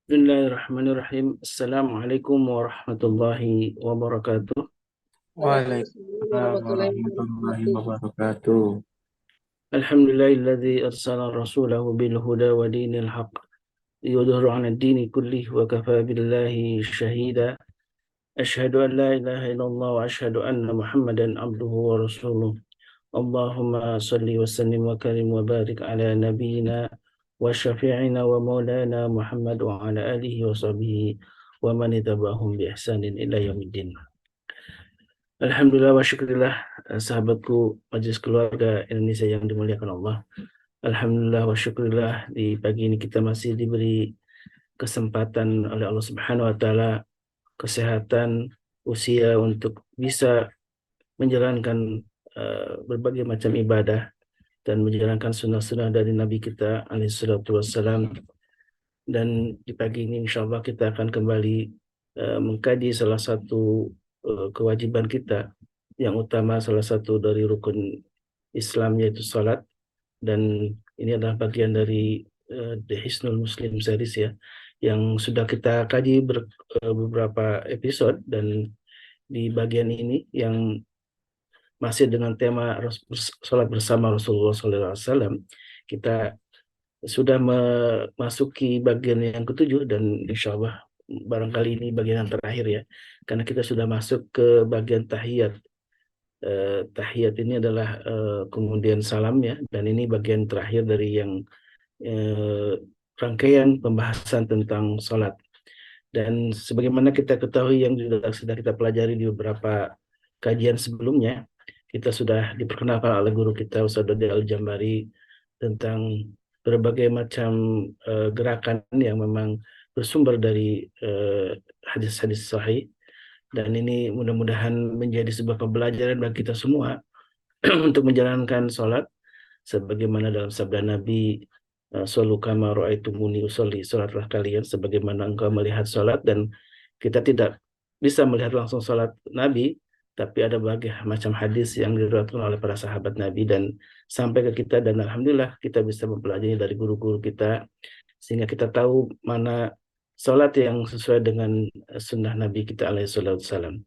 Bismillahirrahmanirrahim. Assalamualaikum warahmatullahi wabarakatuh. Waalaikumsalam warahmatullahi wabarakatuh. Alhamdulillahilladzi arsala rasulahu bil huda wa dinil haq yudhhiru 'ala ad-dini kullih wa kafa billahi shahida. Asyhadu an la ilaha illallah wa asyhadu anna Muhammadan abduhu wa rasuluh. Allahumma salli wa sallim wa karim wa barik ala nabiyyina wa syafi'ina wa maulana Muhammad wa ala alihi wa sahbihi wa man ittaba'ahum bi ihsanin ila yaumiddin. Alhamdulillah wa syukurillah, sahabatku majelis keluarga Indonesia yang dimuliakan Allah. Alhamdulillah wa syukurillah, di pagi ini kita masih diberi kesempatan oleh Allah Subhanahu wa taala, kesehatan, usia untuk bisa menjalankan berbagai macam ibadah dan menjalankan sunnah-sunnah dari Nabi kita alaihi salatu wassalam. Dan di pagi ini insya Allah kita akan kembali mengkaji salah satu kewajiban kita yang utama, salah satu dari rukun Islam, yaitu salat. Dan ini adalah bagian dari The Hisnul Muslim series ya, yang sudah kita kaji beberapa episode. Dan di bagian ini yang masih dengan tema salat bersama Rasulullah SAW, kita sudah memasuki bagian yang ketujuh, dan insya Allah barangkali ini bagian yang terakhir ya, karena kita sudah masuk ke bagian tahiyat. Tahiyat ini adalah kemudian salamnya, dan ini bagian terakhir dari yang rangkaian pembahasan tentang sholat. Dan sebagaimana kita ketahui, yang sudah kita pelajari di beberapa kajian sebelumnya, kita sudah diperkenalkan oleh guru kita Ustaz Dodi Al-Jambari tentang berbagai macam gerakan yang memang bersumber dari hadis-hadis sahih. Dan ini mudah-mudahan menjadi sebuah pembelajaran bagi kita semua untuk menjalankan sholat sebagaimana dalam sabda Nabi, "Shollu kama ra'aitumuni usolli," sholatlah kalian sebagaimana engkau melihat sholat. Dan kita tidak bisa melihat langsung sholat Nabi, tapi ada berbagai macam hadis yang diriwayatkan oleh para sahabat Nabi dan sampai ke kita, dan alhamdulillah kita bisa mempelajari dari guru-guru kita sehingga kita tahu mana sholat yang sesuai dengan sunnah Nabi kita alaihi salam.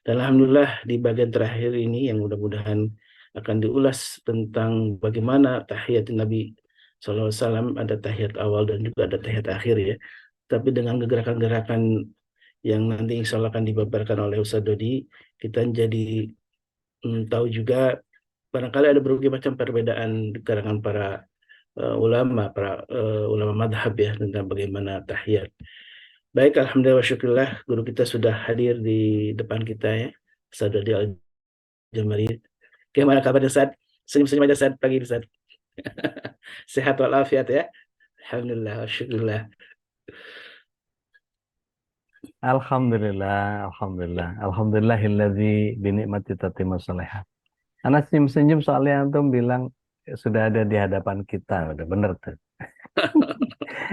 Dan alhamdulillah di bagian terakhir ini yang mudah-mudahan akan diulas tentang bagaimana tahiyat Nabi SAW. Ada tahiyat awal dan juga ada tahiyat akhir ya. Tapi dengan gerakan-gerakan yang nanti insya Allah akan dipaparkan oleh Ustaz Dodi, kita jadi tahu juga barangkali ada berbagai macam perbedaan di kalangan para ulama madhab ya, tentang bagaimana tahiyat. Baik, alhamdulillah wa syukurillah, guru kita sudah hadir di depan kita ya, Ustaz Dodi Al-Jambari. Gimana kabarnya Ustaz? Senyum-senyum aja Ustaz pagi ini Ustaz. Sehat walafiat ya. Alhamdulillah wa syukurillah. Alhamdulillah, alhamdulillah, alhamdulillahilladzi binikmati tatimmu shalihat. Anak senyum-senyum soalnya antum bilang sudah ada di hadapan kita, udah bener tuh.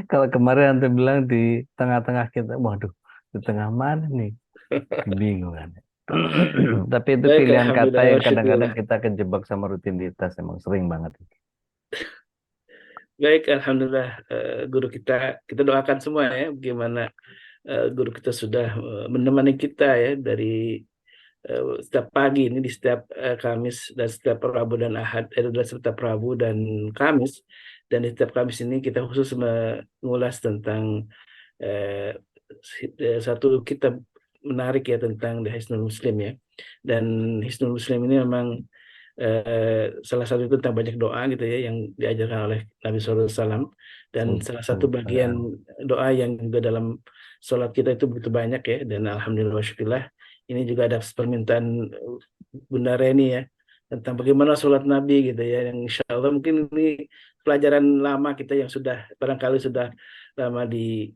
Kalau kemarin antum bilang di tengah-tengah kita, waduh, di tengah mana nih? Bingung kan. Tapi itu Baik, pilihan kata alhamdulillah yang wa kadang-kadang syukurillah. kita kejebak sama rutinitas, emang sering banget. Baik, alhamdulillah, guru kita doakan semua ya, bagaimana guru kita sudah menemani kita ya dari setiap pagi ini, di setiap Kamis dan setiap Rabu dan Ahad, adalah setiap Rabu dan Kamis. Dan di setiap Kamis ini kita khusus mengulas tentang eh, satu kitab menarik ya, tentang The Hisnul Muslim ya. Dan Hisnul Muslim ini memang salah satu itu tentang banyak doa gitu ya, yang diajarkan oleh Nabi SAW. Dan salah satu bagian doa yang juga dalam sholat kita itu begitu banyak ya. Dan alhamdulillah wa syukurillah, ini juga ada permintaan Bunda Reni ya, tentang bagaimana sholat Nabi gitu ya, yang insya Allah mungkin ini pelajaran lama kita yang sudah barangkali sudah lama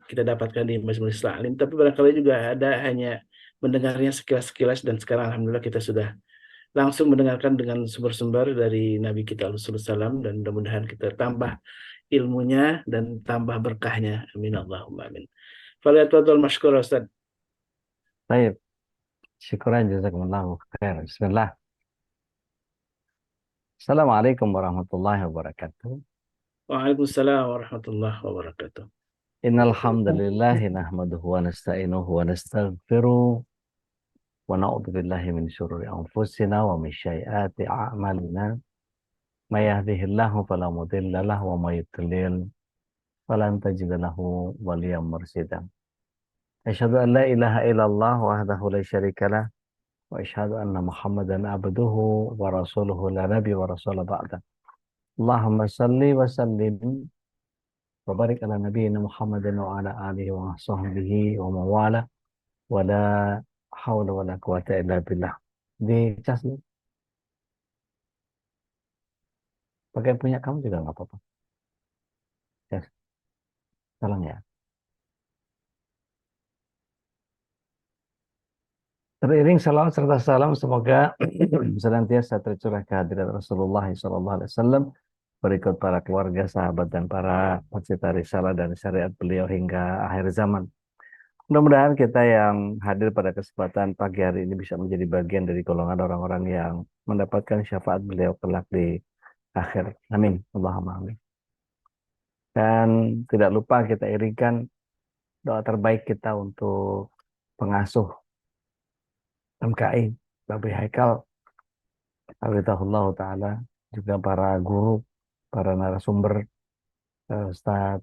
kita dapatkan di Majelis Taklim, tapi barangkali juga ada hanya mendengarnya sekilas-sekilas. Dan sekarang alhamdulillah kita sudah langsung mendengarkan dengan sumber-sumber dari Nabi kita Rasulullah SAW, dan mudah-mudahan kita tambah ilmunya dan tambah berkahnya. Amin Allahumma amin. Faliyatul masykur Ustaz. Baik, syukuran jazakumullahu khair. Bismillah. Assalamualaikum warahmatullahi wabarakatuh. Waalaikumsalam warahmatullahi wabarakatuh. Innal hamdalillah nahmaduhu wa nasta'inuhu wa nastaghfiruh wa na'udzu billahi min syururi anfusina wa min sayyiati a'malina. May yahdihillahu fala mudilla lahu wa may yudlil falan tajida lahu waliyyan mursyida. Asyhadu an la ilaha illallah wahdahu la syarika lah wa asyhadu anna Muhammadan abduhu wa rasuluhu la nabiy wa rasul ba'da. Allahumma salli wa sallim wa barik ala nabiyyina Muhammadin wa ala alihi wa sahbihi wa mawala wala haula wala quwata illa billah. Di cas lu. Pakai punya kamu juga nggak apa-apa. Cas. Tolong ya. Teriring salawat serta salam semoga senantiasa tercurah kehadirat Rasulullah SAW, berikut para keluarga, sahabat, dan para pecinta risalah dan syariat beliau hingga akhir zaman. Mudah-mudahan kita yang hadir pada kesempatan pagi hari ini bisa menjadi bagian dari golongan orang-orang yang mendapatkan syafaat beliau kelak di akhir. Amin. Allahumma amin. Dan tidak lupa kita iringkan doa terbaik kita untuk pengasuh MKI, Babi Haikal, Hafizahullah Ta'ala, juga para guru, para narasumber, Ustaz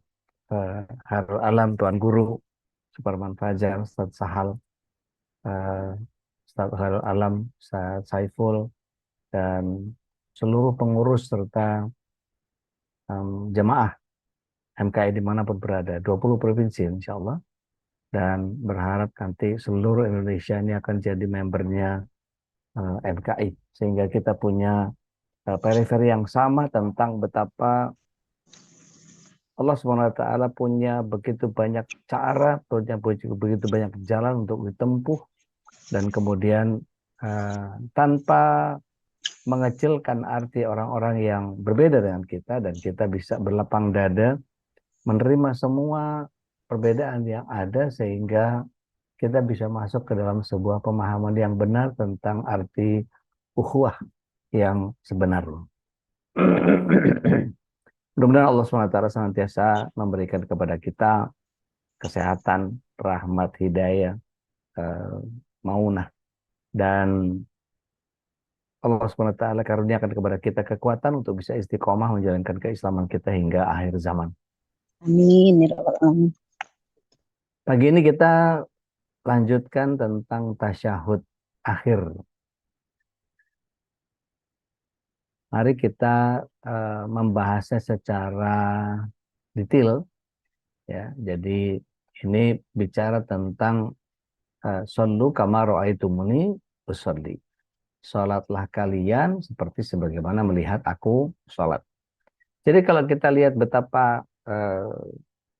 Harul Alam, Tuan Guru, Suparman Fajar, Ustaz Sahal, Ustaz Harul Alam, Ustaz Saiful, dan seluruh pengurus serta jemaah MKI dimanapun berada, 20 provinsi insya Allah, dan berharap nanti seluruh Indonesia ini akan jadi membernya MKI, sehingga kita punya periferi yang sama tentang betapa Allah SWT punya begitu banyak cara, punya begitu banyak jalan untuk ditempuh, dan kemudian tanpa mengecilkan arti orang-orang yang berbeda dengan kita, dan kita bisa berlapang dada menerima semua perbedaan yang ada, sehingga kita bisa masuk ke dalam sebuah pemahaman yang benar tentang arti ukhuwah yang sebenarnya. Mudah-mudahan Allah SWT senantiasa memberikan kepada kita kesehatan, rahmat, hidayah, maunah, dan Allah SWT karuniakan kepada kita kekuatan untuk bisa istiqomah menjalankan keislaman kita hingga akhir zaman. Amin. Ya Rabbal Alamin. Pagi ini kita lanjutkan tentang tasyahud akhir. Mari kita membahasnya secara detail, ya. Jadi ini bicara tentang sallu kama ra'aitumuni usolli. Salatlah kalian seperti sebagaimana melihat aku salat. Jadi kalau kita lihat betapa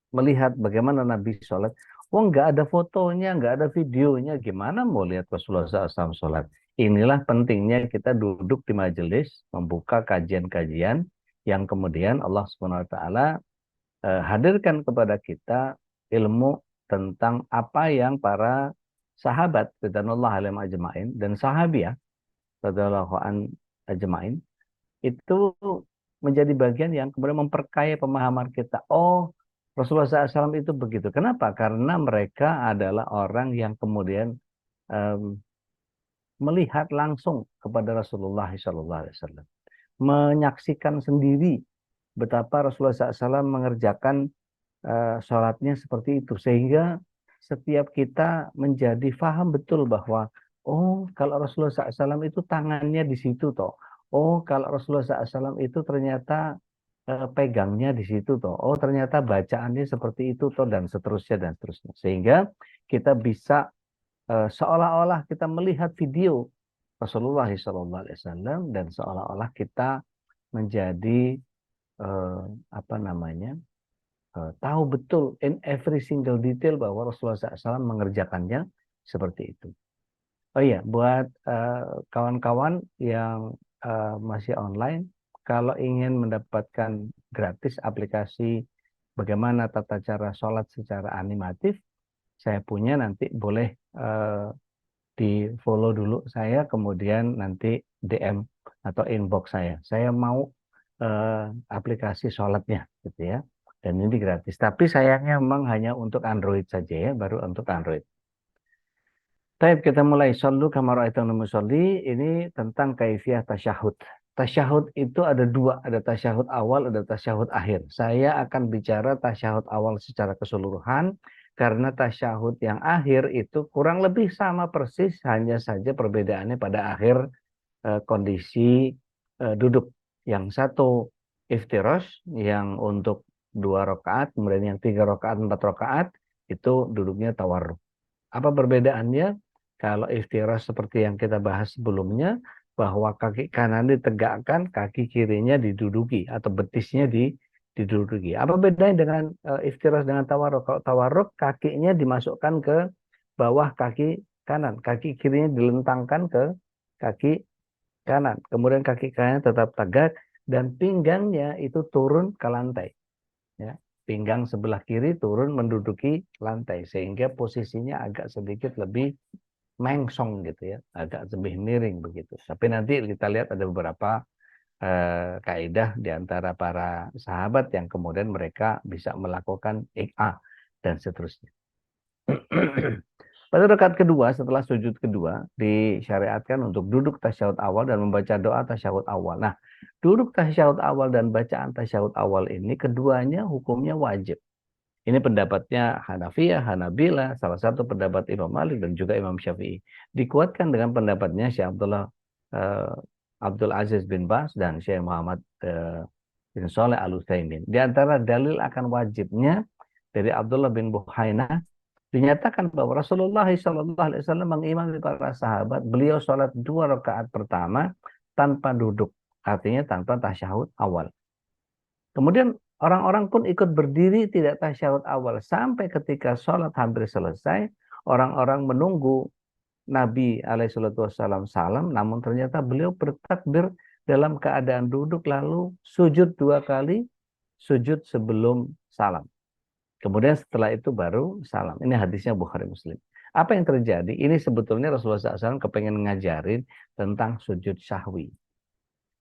melihat bagaimana Nabi sholat, nggak ada fotonya, nggak ada videonya, gimana mau lihat Rasulullah SAW sholat? Inilah pentingnya kita duduk di majelis, membuka kajian-kajian yang kemudian Allah SWT hadirkan kepada kita ilmu tentang apa yang para sahabat ridwanullah alaihim ajma'in dan sahabiah radhiyallahu an ajma'in itu menjadi bagian yang kemudian memperkaya pemahaman kita. Oh, Rasulullah SAW itu begitu. Kenapa? Karena mereka adalah orang yang kemudian melihat langsung kepada Rasulullah SAW, menyaksikan sendiri betapa Rasulullah SAW mengerjakan sholatnya seperti itu, sehingga setiap kita menjadi faham betul bahwa oh, kalau Rasulullah SAW itu tangannya di situ toh. Oh, kalau Rasulullah SAW itu ternyata pegangnya di situ toh. Oh, ternyata bacaannya seperti itu toh, dan seterusnya dan seterusnya. Sehingga kita bisa seolah-olah kita melihat video Rasulullah SAW, dan seolah-olah kita menjadi tahu betul in every single detail bahwa Rasulullah SAW mengerjakannya seperti itu. Oh iya, buat kawan-kawan yang masih online, kalau ingin mendapatkan gratis aplikasi bagaimana tata cara sholat secara animatif, saya punya, nanti boleh di follow dulu saya, kemudian nanti DM atau inbox saya. Saya mau aplikasi sholatnya, gitu ya. Dan ini gratis. Tapi sayangnya memang hanya untuk Android saja ya, baru untuk Android. Baik, kita mulai. Sallu kama ra'aitumuni musolli. Ini tentang kaifiyah tasyahud. Tasyahud itu ada dua, ada tasyahud awal, ada tasyahud akhir. Saya akan bicara tasyahud awal secara keseluruhan, karena tasyahud yang akhir itu kurang lebih sama persis, hanya saja perbedaannya pada akhir kondisi duduk. Yang satu iftirosh, yang untuk 2 rakaat, kemudian yang 3 rakaat, 4 rakaat, itu duduknya tawarruk. Apa perbedaannya? Kalau iftirash seperti yang kita bahas sebelumnya, bahwa kaki kanan ditegakkan, kaki kirinya diduduki, atau betisnya diduduki. Apa bedanya dengan iftirash dengan tawarruk? Kalau tawarruk, kakinya dimasukkan ke bawah kaki kanan, kaki kirinya dilentangkan ke kaki kanan. Kemudian kaki kanan tetap tegak, dan pinggangnya itu turun ke lantai. Ya, pinggang sebelah kiri turun menduduki lantai, sehingga posisinya agak sedikit lebih mengsong gitu ya, agak lebih miring begitu. Tapi nanti kita lihat ada beberapa kaidah di antara para sahabat yang kemudian mereka bisa melakukan iq'a dan seterusnya. Pada rakaat kedua setelah sujud kedua disyariatkan untuk duduk tasyahud awal dan membaca doa tasyahud awal. Nah, duduk tasyahud awal dan bacaan tasyahud awal ini keduanya hukumnya wajib. Ini pendapatnya Hanafiyah, Hanabila, salah satu pendapat Imam Malik dan juga Imam Syafi'i. Dikuatkan dengan pendapatnya Syekh Abdul Aziz bin Baz dan Syekh Muhammad bin Shalih Al-Utsaimin. Di antara dalil akan wajibnya dari Abdullah bin Buhainah, dinyatakan bahwa Rasulullah SAW mengimami para sahabat, beliau sholat 2 rakaat pertama tanpa duduk, artinya tanpa tasyahud awal. Kemudian orang-orang pun ikut berdiri tidak tasyahud awal, sampai ketika sholat hampir selesai, orang-orang menunggu Nabi SAW salam, namun ternyata beliau bertakbir dalam keadaan duduk, lalu sujud 2 kali, sujud sebelum salam. Kemudian setelah itu baru salam. Ini hadisnya Bukhari Muslim. Apa yang terjadi? Ini sebetulnya Rasulullah SAW kepengen ngajarin tentang sujud syahwi.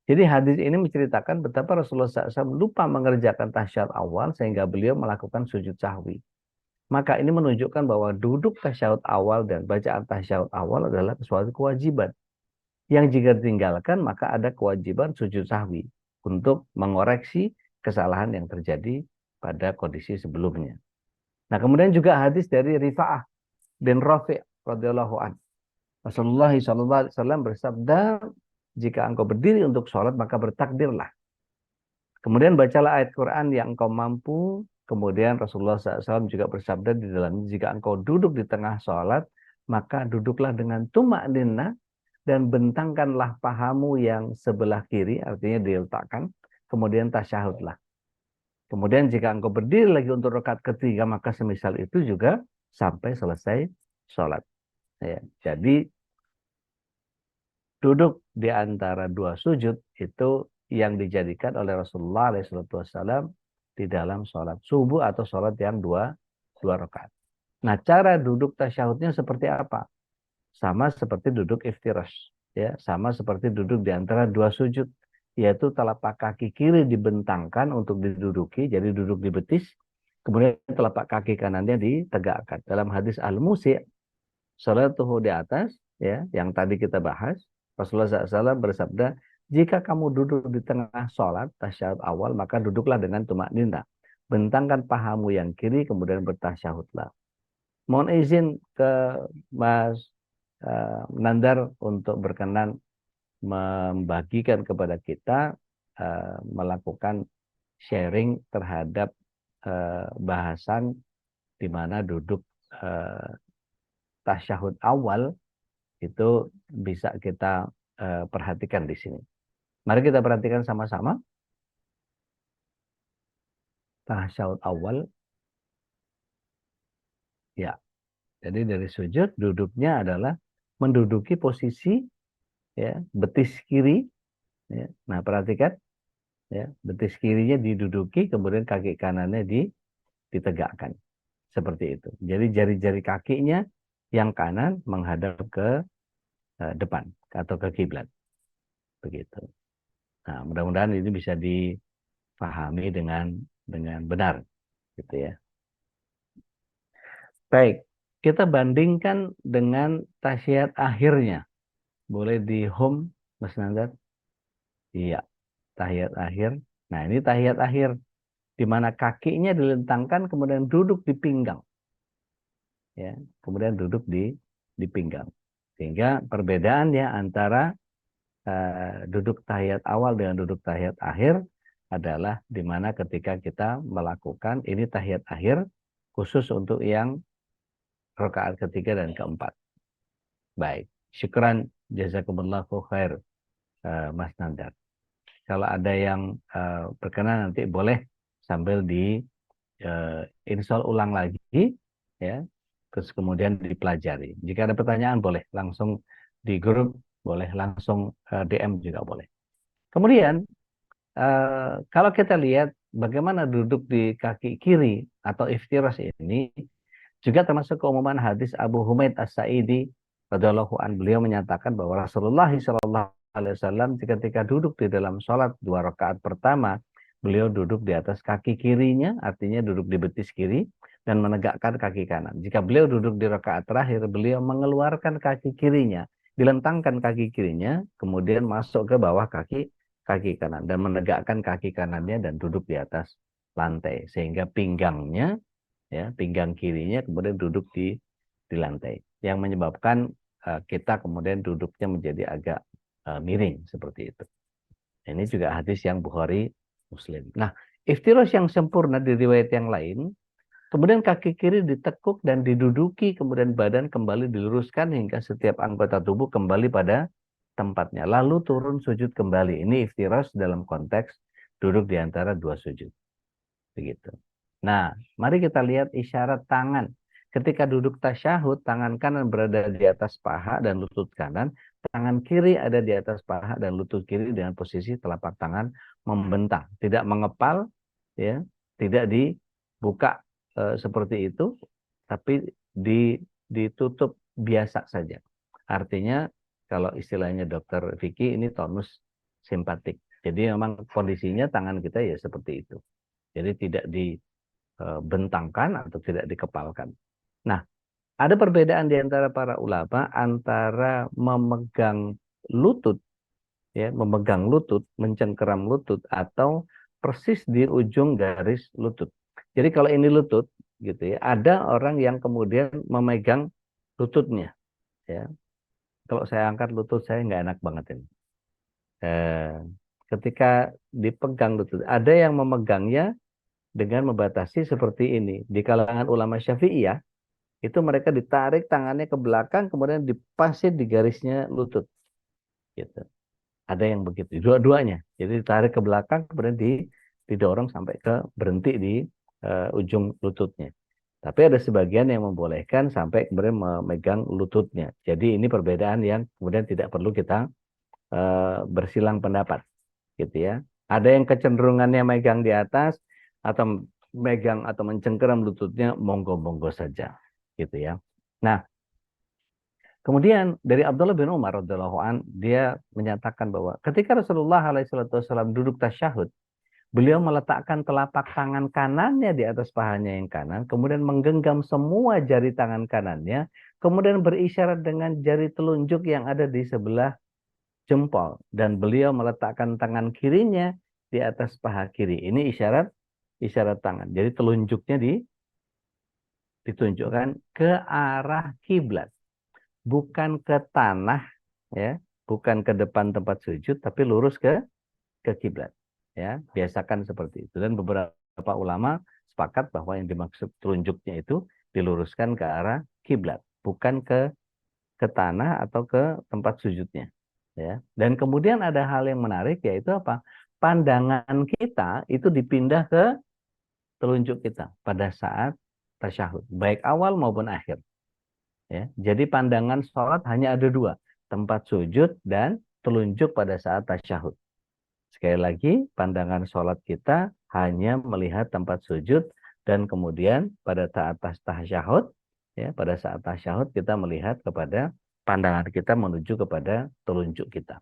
Jadi hadis ini menceritakan betapa Rasulullah SAW lupa mengerjakan tasyahud awal sehingga beliau melakukan sujud syahwi. Maka ini menunjukkan bahwa duduk tasyahud awal dan bacaan tasyahud awal adalah suatu kewajiban. Yang jika ditinggalkan maka ada kewajiban sujud syahwi untuk mengoreksi kesalahan yang terjadi pada kondisi sebelumnya. Nah, kemudian juga hadis dari Rifa'ah bin Rafi' radhiyallahu anhu. Rasulullah SAW bersabda, jika engkau berdiri untuk sholat maka bertakbirlah. Kemudian bacalah ayat Quran yang engkau mampu. Kemudian Rasulullah SAW juga bersabda di dalamnya, jika engkau duduk di tengah sholat maka duduklah dengan tuma'ninnah dan bentangkanlah pahamu yang sebelah kiri, artinya diletakkan. Kemudian tasyahudlah. Kemudian jika engkau berdiri lagi untuk rakaat ketiga, maka semisal itu juga sampai selesai sholat. Ya, jadi duduk di antara 2 sujud itu yang dijadikan oleh Rasulullah SAW di dalam sholat subuh atau sholat yang 2 rakaat. Nah, cara duduk tasyahudnya seperti apa? Sama seperti duduk iftirash, ya, sama seperti duduk di antara 2 sujud. Yaitu telapak kaki kiri dibentangkan untuk diduduki, jadi duduk di betis, kemudian telapak kaki kanannya ditegakkan. Dalam hadis Al-Musi', sholatuhu di atas, ya, yang tadi kita bahas, Rasulullah SAW bersabda, jika kamu duduk di tengah sholat, tasyahud awal, maka duduklah dengan tuma'ninnah. Bentangkan pahamu yang kiri, kemudian bertasyahudlah. Mohon izin ke Mas Nandar untuk berkenan membagikan kepada kita melakukan sharing terhadap bahasan di mana duduk tasyahud awal itu bisa kita perhatikan di sini. Mari kita perhatikan sama-sama. Tasyahud awal. Ya. Jadi dari sujud duduknya adalah menduduki posisi, ya, betis kiri, ya. Nah, perhatikan, ya, betis kirinya diduduki, kemudian kaki kanannya ditegakkan seperti itu. Jadi jari-jari kakinya yang kanan menghadap ke depan atau ke kiblat, begitu. Nah, mudah-mudahan ini bisa dipahami dengan dengan benar, gitu ya. Baik, kita bandingkan dengan tahiyat akhirnya. Boleh di home, Mas Nandar? Iya, tahiyat akhir. Nah, ini tahiyat akhir, di mana kakinya dilentangkan kemudian duduk di pinggang, ya, kemudian duduk di pinggang. Sehingga perbedaannya antara duduk tahiyat awal dengan duduk tahiyat akhir adalah di mana ketika kita melakukan ini tahiyat akhir khusus untuk yang rakaat ketiga dan keempat. Baik, syukran jazakumullahu khair, Mas Nandar. Kalau ada yang berkenan nanti boleh sambil di install ulang lagi, ya, terus kemudian dipelajari. Jika ada pertanyaan boleh langsung di grup, boleh langsung DM juga boleh. Kemudian kalau kita lihat bagaimana duduk di kaki kiri atau iftirash ini juga termasuk keumuman hadis Abu Humaid As-Sa'idi radhiyallahu an, beliau menyatakan bahwa Rasulullah SAW ketika duduk di dalam sholat 2 rakaat pertama, beliau duduk di atas kaki kirinya, artinya duduk di betis kiri dan menegakkan kaki kanan. Jika beliau duduk di rakaat terakhir, beliau mengeluarkan kaki kirinya, dilentangkan kaki kirinya, kemudian masuk ke bawah kaki kanan dan menegakkan kaki kanannya dan duduk di atas lantai sehingga pinggangnya, ya, pinggang kirinya kemudian duduk di lantai, yang menyebabkan kita kemudian duduknya menjadi agak miring seperti itu. Ini juga hadis yang Bukhari Muslim. Nah, iftirash yang sempurna di riwayat yang lain, kemudian kaki kiri ditekuk dan diduduki, kemudian badan kembali diluruskan hingga setiap anggota tubuh kembali pada tempatnya, lalu turun sujud kembali. Ini iftirash dalam konteks duduk di antara 2 sujud. Begitu. Nah, mari kita lihat isyarat tangan. Ketika duduk tasyahud, tangan kanan berada di atas paha dan lutut kanan, tangan kiri ada di atas paha dan lutut kiri dengan posisi telapak tangan membentang, tidak mengepal, ya, tidak dibuka seperti itu, tapi ditutup biasa saja. Artinya kalau istilahnya dokter Vicky ini tonus simpatik. Jadi memang kondisinya tangan kita ya seperti itu. Jadi tidak dibentangkan atau tidak dikepalkan. Nah, ada perbedaan di antara para ulama antara memegang lutut, ya, memegang lutut, mencengkeram lutut, atau persis di ujung garis lutut. Jadi kalau ini lutut, gitu ya, ada orang yang kemudian memegang lututnya, ya. Kalau saya angkat lutut saya nggak enak banget ini. Ketika dipegang lutut, ada yang memegangnya dengan membatasi seperti ini. Di kalangan ulama Syafi'iyah, itu mereka ditarik tangannya ke belakang, kemudian dipasit di garisnya lutut. Gitu. Ada yang begitu, dua-duanya. Jadi ditarik ke belakang, kemudian didorong sampai ke berhenti di ujung lututnya. Tapi ada sebagian yang membolehkan sampai kemudian memegang lututnya. Jadi ini perbedaan yang kemudian tidak perlu kita bersilang pendapat, gitu ya. Ada yang kecenderungannya megang di atas atau megang atau mencengkeram lututnya, monggo-monggo saja, gitu ya. Nah, kemudian dari Abdullah bin Umar radhiyallahu an, dia menyatakan bahwa ketika Rasulullah SAW duduk tasyahud, beliau meletakkan telapak tangan kanannya di atas pahanya yang kanan, kemudian menggenggam semua jari tangan kanannya, kemudian berisyarat dengan jari telunjuk yang ada di sebelah jempol, dan beliau meletakkan tangan kirinya di atas paha kiri. Ini isyarat tangan. Jadi telunjuknya ditunjukkan ke arah kiblat, bukan ke tanah, ya, bukan ke depan tempat sujud, tapi lurus ke kiblat. Ya, biasakan seperti itu. Dan beberapa ulama sepakat bahwa yang dimaksud telunjuknya itu diluruskan ke arah kiblat, bukan ke tanah atau ke tempat sujudnya. Ya. Dan kemudian ada hal yang menarik, yaitu apa? Pandangan kita itu dipindah ke telunjuk kita pada saat tasyahud, baik awal maupun akhir. Ya. Jadi pandangan sholat hanya ada 2, tempat sujud dan telunjuk pada saat tasyahud. Sekali lagi, pandangan sholat kita hanya melihat tempat sujud, dan kemudian pada saat tasyahud, ya, pada saat tasyahud kita melihat kepada pandangan kita menuju kepada telunjuk kita.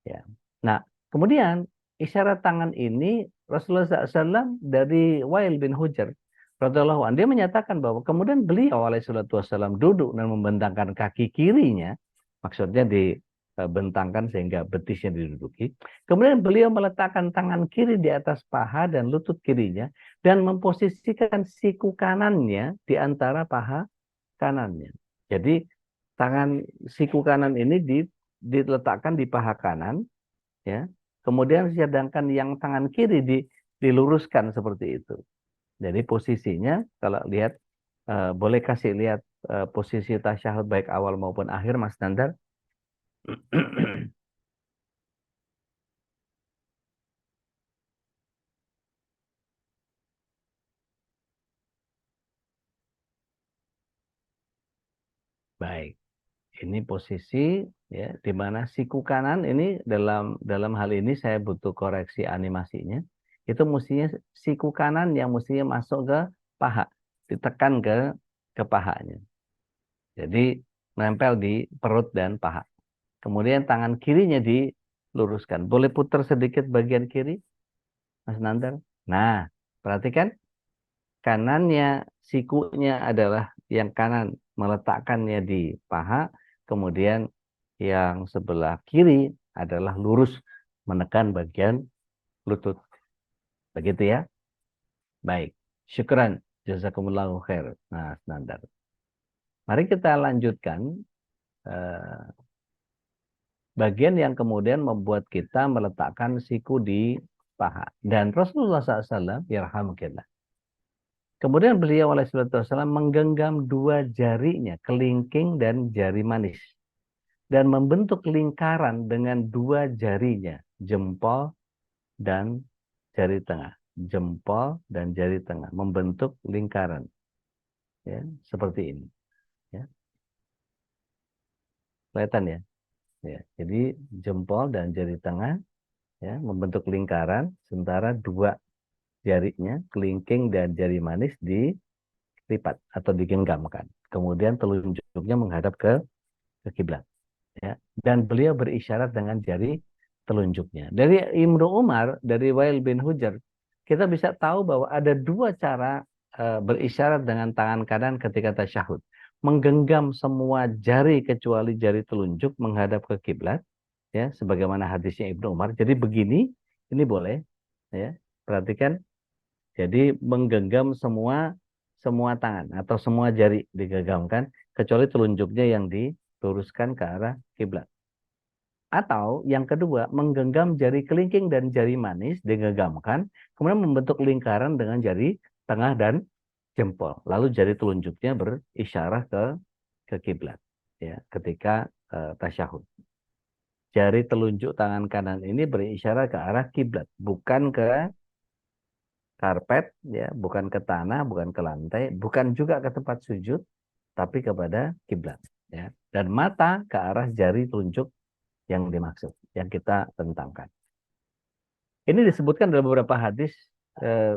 Ya. Nah, kemudian isyarat tangan ini Rasulullah SAW dari Wail bin Hujr radhiyallahu anhu, dia menyatakan bahwa kemudian beliau alaihissalatu wassalam duduk dan membentangkan kaki kirinya, maksudnya dibentangkan sehingga betisnya diduduki. Kemudian beliau meletakkan tangan kiri di atas paha dan lutut kirinya dan memposisikan siku kanannya di antara paha kanannya. Jadi tangan siku kanan ini diletakkan di paha kanan, ya. Kemudian sedangkan yang tangan kiri diluruskan seperti itu. Jadi posisinya kalau lihat, boleh kasih lihat posisi tasyahud baik awal maupun akhir, Mas Nandar. Baik, ini posisi ya di mana siku kanan ini dalam hal ini saya butuh koreksi animasinya. Itu mestinya siku kanan yang mestinya masuk ke paha, ditekan ke pahanya. Jadi menempel di perut dan paha. Kemudian tangan kirinya diluruskan. Boleh putar sedikit bagian kiri, Mas Nandar? Nah, perhatikan kanannya, sikunya adalah yang kanan meletakkannya di paha, kemudian yang sebelah kiri adalah lurus menekan bagian lutut. Begitu ya? Baik. Syukran. Jazakumullahu khair. Nah, Nandar. Mari kita lanjutkan bagian yang kemudian membuat kita meletakkan siku di paha. Dan Rasulullah SAW, yarhamukallah, kemudian beliau alaihissalam menggenggam dua jarinya, kelingking dan jari manis, dan membentuk lingkaran dengan dua jarinya, jempol dan jari tengah. Jempol dan jari tengah membentuk lingkaran, ya, seperti ini. Ya. Kelihatan ya? Ya, jadi jempol dan jari tengah ya membentuk lingkaran, sementara dua jarinya, kelingking dan jari manis dilipat atau digenggamkan. Kemudian telunjuknya menghadap ke kiblat. Ya. Dan beliau berisyarat dengan jari telunjuknya. Dari Ibnu Umar, dari Wail bin Hujr, kita bisa tahu bahwa ada dua cara berisyarat dengan tangan kanan ketika tasyahud. Menggenggam semua jari kecuali jari telunjuk menghadap ke kiblat, ya, sebagaimana hadisnya Ibnu Umar. Jadi begini, ini boleh, ya. Perhatikan. Jadi menggenggam semua tangan atau semua jari digenggamkan kecuali telunjuknya yang diluruskan ke arah kiblat. Atau yang kedua, menggenggam jari kelingking dan jari manis digenggamkan, kemudian membentuk lingkaran dengan jari tengah dan jempol. Lalu jari telunjuknya berisyarah ke kiblat, ya, ketika tasyahud. Jari telunjuk tangan kanan ini berisyarah ke arah kiblat, bukan ke karpet, ya, bukan ke tanah, bukan ke lantai, bukan juga ke tempat sujud, tapi kepada kiblat, ya. Dan mata ke arah jari telunjuk yang dimaksud, yang kita tentangkan. Ini disebutkan dalam beberapa hadis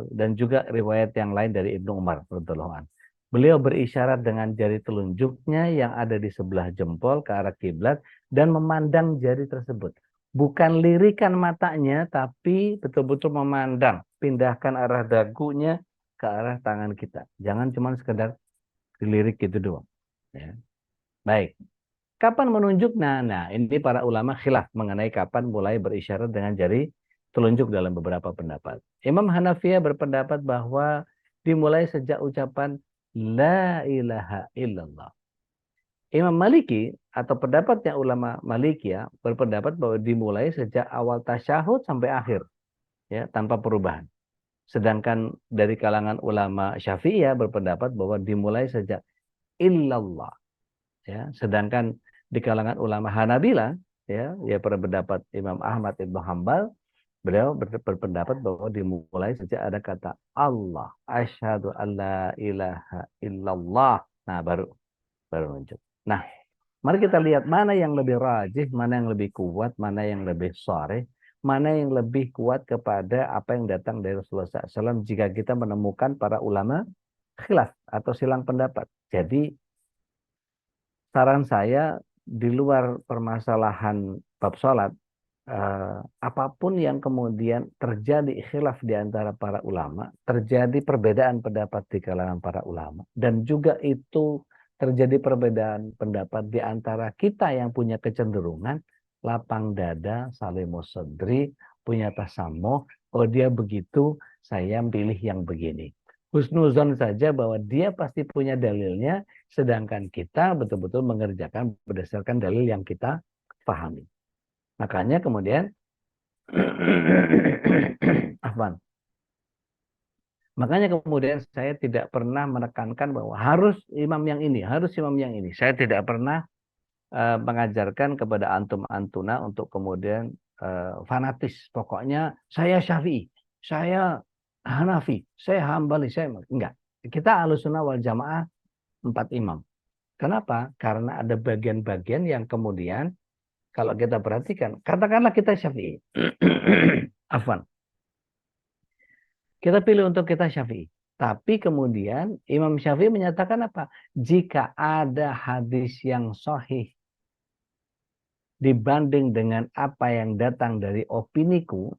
dan juga riwayat yang lain dari Ibnu Umar radhiyallahu anhu. Beliau berisyarat dengan jari telunjuknya yang ada di sebelah jempol ke arah kiblat dan memandang jari tersebut. Bukan lirikan matanya, tapi betul-betul memandang. Pindahkan arah dagunya ke arah tangan kita. Jangan cuma sekedar dilirik gitu doang. Ya. Baik. Kapan menunjuk? Nah, ini para ulama khilaf mengenai kapan mulai berisyarat dengan jari telunjuk dalam beberapa pendapat. Imam Hanafiyah berpendapat bahwa dimulai sejak ucapan La ilaha illallah. Imam Maliki atau pendapatnya ulama Malikiyah berpendapat bahwa dimulai sejak awal tasyahud sampai akhir, ya, tanpa perubahan. Sedangkan dari kalangan ulama Syafi'iyah berpendapat bahwa dimulai sejak illallah, ya. Sedangkan di kalangan ulama Hanabila, ya berpendapat Imam Ahmad Ibn Hanbal, beliau berpendapat bahwa dimulai sejak ada kata Allah, asyhadu alla ilaha illallah. Nah, baru muncul. Nah, mari kita lihat mana yang lebih rajih, mana yang lebih kuat, mana yang lebih sharih, mana yang lebih kuat kepada apa yang datang dari Rasulullah SAW jika kita menemukan para ulama khilaf atau silang pendapat. Jadi saran saya, di luar permasalahan bab sholat, apapun yang kemudian terjadi khilaf di antara para ulama, terjadi perbedaan pendapat di kalangan para ulama, dan juga itu terjadi perbedaan pendapat di antara kita yang punya kecenderungan lapang dada, salimus sadri, punya tasamuh, oh dia begitu, saya pilih yang begini. Husnuzon saja bahwa dia pasti punya dalilnya, sedangkan kita betul-betul mengerjakan berdasarkan dalil yang kita pahami. Makanya kemudian Afwan. Makanya kemudian saya tidak pernah menekankan bahwa harus imam yang ini, harus imam yang ini. Saya tidak pernah mengajarkan kepada antum-antuna untuk kemudian fanatis. Pokoknya saya Syafi'i, saya Hanafi, saya Hambali, saya enggak. Kita Ahlussunnah wal Jamaah 4 imam. Kenapa? Karena ada bagian-bagian yang kemudian kalau kita perhatikan, katakanlah kita Syafi'i. Afwan. Kita pilih untuk kita Syafi'i. Tapi kemudian Imam Syafi'i menyatakan apa? Jika ada hadis yang sahih dibanding dengan apa yang datang dari opiniku,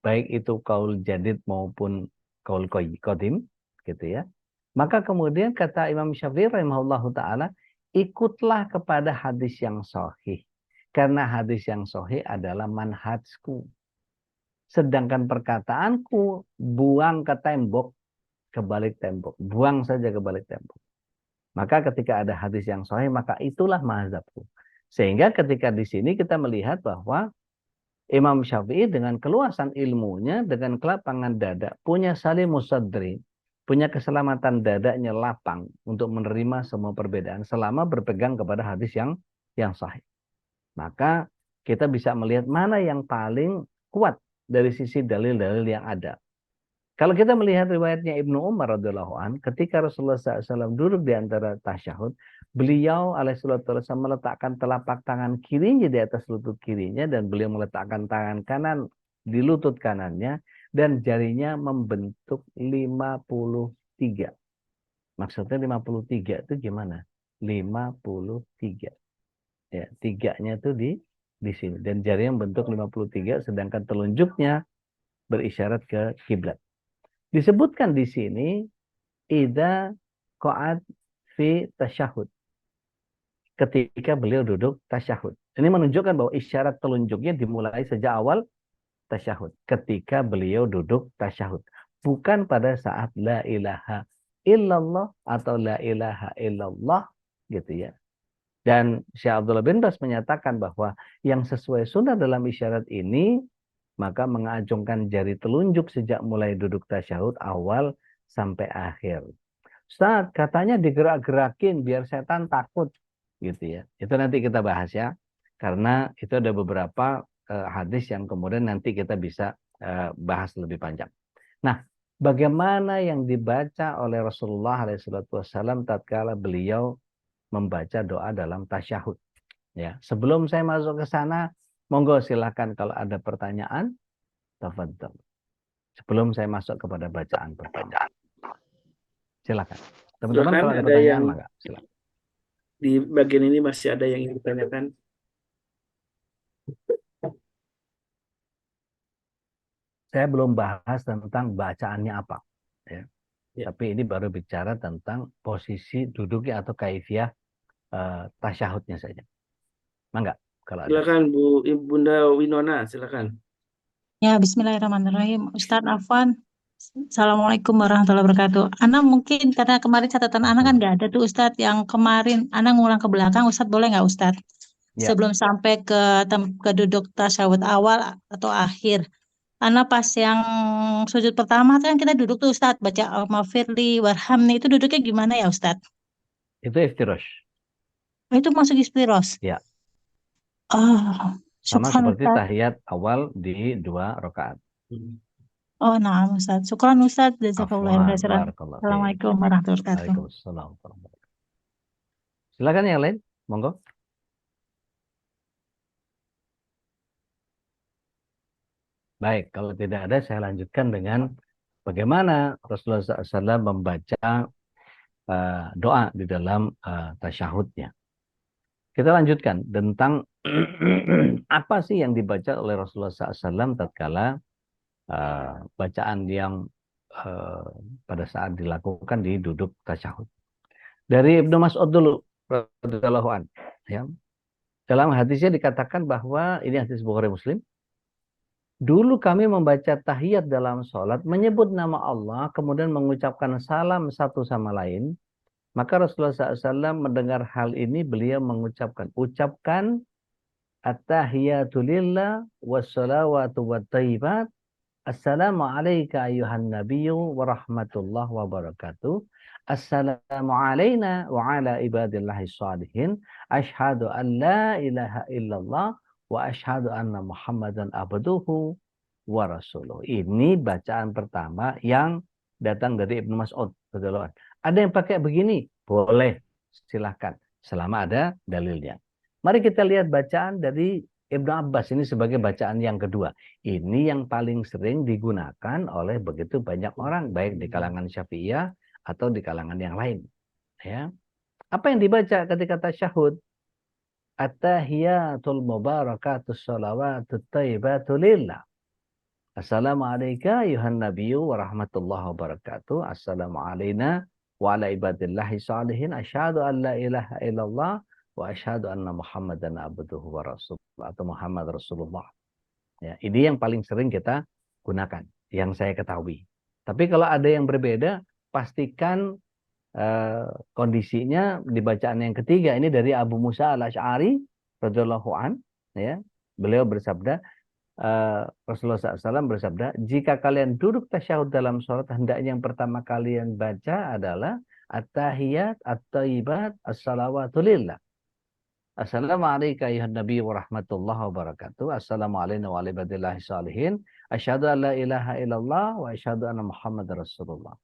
baik itu kaul jadid maupun kaul qadim, gitu ya. Maka kemudian kata Imam Syafi'i rahimahullahu taala, ikutlah kepada hadis yang sahih. Karena hadis yang sahih adalah manhajku. Sedangkan perkataanku, buang ke tembok, ke balik tembok. Buang saja ke balik tembok. Maka ketika ada hadis yang sahih, maka itulah mazhabku. Sehingga ketika di sini kita melihat bahwa Imam Syafi'i dengan keluasan ilmunya, dengan kelapangan dada, punya salimus sadri, punya keselamatan dadanya lapang untuk menerima semua perbedaan selama berpegang kepada hadis yang sahih. Maka kita bisa melihat mana yang paling kuat dari sisi dalil-dalil yang ada. Kalau kita melihat riwayatnya Ibnu Umar radhiyallahu an, ketika Rasulullah SAW duduk di antara tasyahud, beliau alaihissalam meletakkan telapak tangan kirinya di atas lutut kirinya dan beliau meletakkan tangan kanan di lutut kanannya dan jarinya membentuk 53. Maksudnya 53 itu gimana? 53. Ya, tiganya itu di sini dan jarinya membentuk 53 sedangkan telunjuknya berisyarat ke kiblat. Disebutkan di sini idza qa'ad fi tasyahud. Ketika beliau duduk tasyahud. Ini menunjukkan bahwa isyarat telunjuknya dimulai sejak awal tasyahud. Ketika beliau duduk tasyahud. Bukan pada saat la ilaha illallah atau la ilaha illallah gitu ya. Dan Syekh Abdullah bin Bas menyatakan bahwa yang sesuai sunnah dalam isyarat ini, maka mengacungkan jari telunjuk sejak mulai duduk tasyahud awal sampai akhir. Ustaz, katanya digerak-gerakin biar setan takut. Gitu ya. Itu nanti kita bahas ya. Karena itu ada beberapa hadis yang kemudian nanti kita bisa bahas lebih panjang. Nah, bagaimana yang dibaca oleh Rasulullah SAW tatkala beliau membaca doa dalam tasyahud. Ya, sebelum saya masuk ke sana, monggo silakan kalau ada pertanyaan, tafadhol. Sebelum saya masuk kepada bacaan pertama. Silakan. Teman-teman kalau ada pertanyaan, maka silakan. Di bagian ini masih ada yang ingin ditanyakan. Saya belum bahas tentang bacaannya apa. Ya. Tapi ini baru bicara tentang posisi duduknya atau kaifiah tasyahudnya saja. Mangga kalau ada. Silakan Bu Bunda Winona, silakan. Ya, bismillahirrahmanirrahim. Ustadz Afwan, Assalamualaikum warahmatullahi wabarakatuh. Ana mungkin karena kemarin catatan Ana kan nggak ada tuh Ustadz yang kemarin Ana ngulang ke belakang. Ustadz boleh nggak Ustadz? Ya. Sebelum sampai ke duduk tasyahud awal atau akhir. Ana pas yang sujud pertama kan kita duduk tuh Ustadz baca Al-Mafirli Warhamni itu duduknya gimana ya Ustadz? Itu iftirosh. Oh, itu masuk istiros. Ya. Oh, sama syukran seperti Ustadz. tahiyat awal di 2 rakaat. Oh, nah Ustadz. Syukran Ustadz. Jazakallahu khairan. Barakallahu fiik. Assalamualaikum warahmatullahi wabarakatuh. Waalaikumsalam. Silakan yang lain, monggo. Baik, kalau tidak ada saya lanjutkan dengan bagaimana Rasulullah SAW membaca doa di dalam tasyahudnya. Kita lanjutkan tentang Apa sih yang dibaca oleh Rasulullah SAW tatkala bacaan yang eh, pada saat dilakukan di duduk tasyahud? Dari Ibnu Mas'ud dulu, radhiyallahu an. Ya. Dalam hadisnya dikatakan bahwa ini hadis Bukhari Muslim. Dulu kami membaca tahiyat dalam sholat, menyebut nama Allah, kemudian mengucapkan salam satu sama lain. Maka Rasulullah SAW mendengar hal ini, beliau mengucapkan, ucapkan at-tahiyatu lillah wassalawatu wattayyibat. Assalamu alayka ayuhan nabiyyu wa rahmatullahi wa barakatuh. Assalamu alayna wa ala ibadillahi shalihin. Ashhadu an la ilaha illallah wa ashhadu anna Muhammadan abduhu wa rasuluh. Ini bacaan pertama yang datang dari Ibnu Mas'ud. Ada yang pakai begini? Boleh, silahkan. Selama ada dalilnya. Mari kita lihat bacaan dari Ibnu Abbas ini sebagai bacaan yang kedua. Ini yang paling sering digunakan oleh begitu banyak orang, baik di kalangan Syafi'iyah atau di kalangan yang lain. Ya. Apa yang dibaca ketika tasyahud? At-tahiyatul mubarakatus shalawatut thayyibatu lillah. Assalamu alayka ayuhan nabiyyu wa rahmatullahi wa barakatuh. Assalamu alayna wa ala ibadillahi shalihin. Asyhadu an la ilaha illallah wa asyhadu anna Muhammadan abduhu wa rasuluh, atau Muhammad Rasulullah. Ya, ini yang paling sering kita gunakan, yang saya ketahui. Tapi kalau ada yang berbeda, pastikan kondisinya di bacaan yang ketiga. Ini dari Abu Musa al-Asy'ari radhiyallahu an, ya. Beliau bersabda, Rasulullah SAW bersabda, jika kalian duduk tasyahud dalam sholat, hendaknya yang pertama kalian baca adalah at-tahiyat, at-thayyibat, as-salawatu lillah. Assalamualaikum ayuhan nabi wa rahmatullahi wa barakatuh. Assalamualaikum wa ibadillahi shalihin. Asyhadu an la ilaha illallah wa asyhadu anna Muhammad Rasulullah.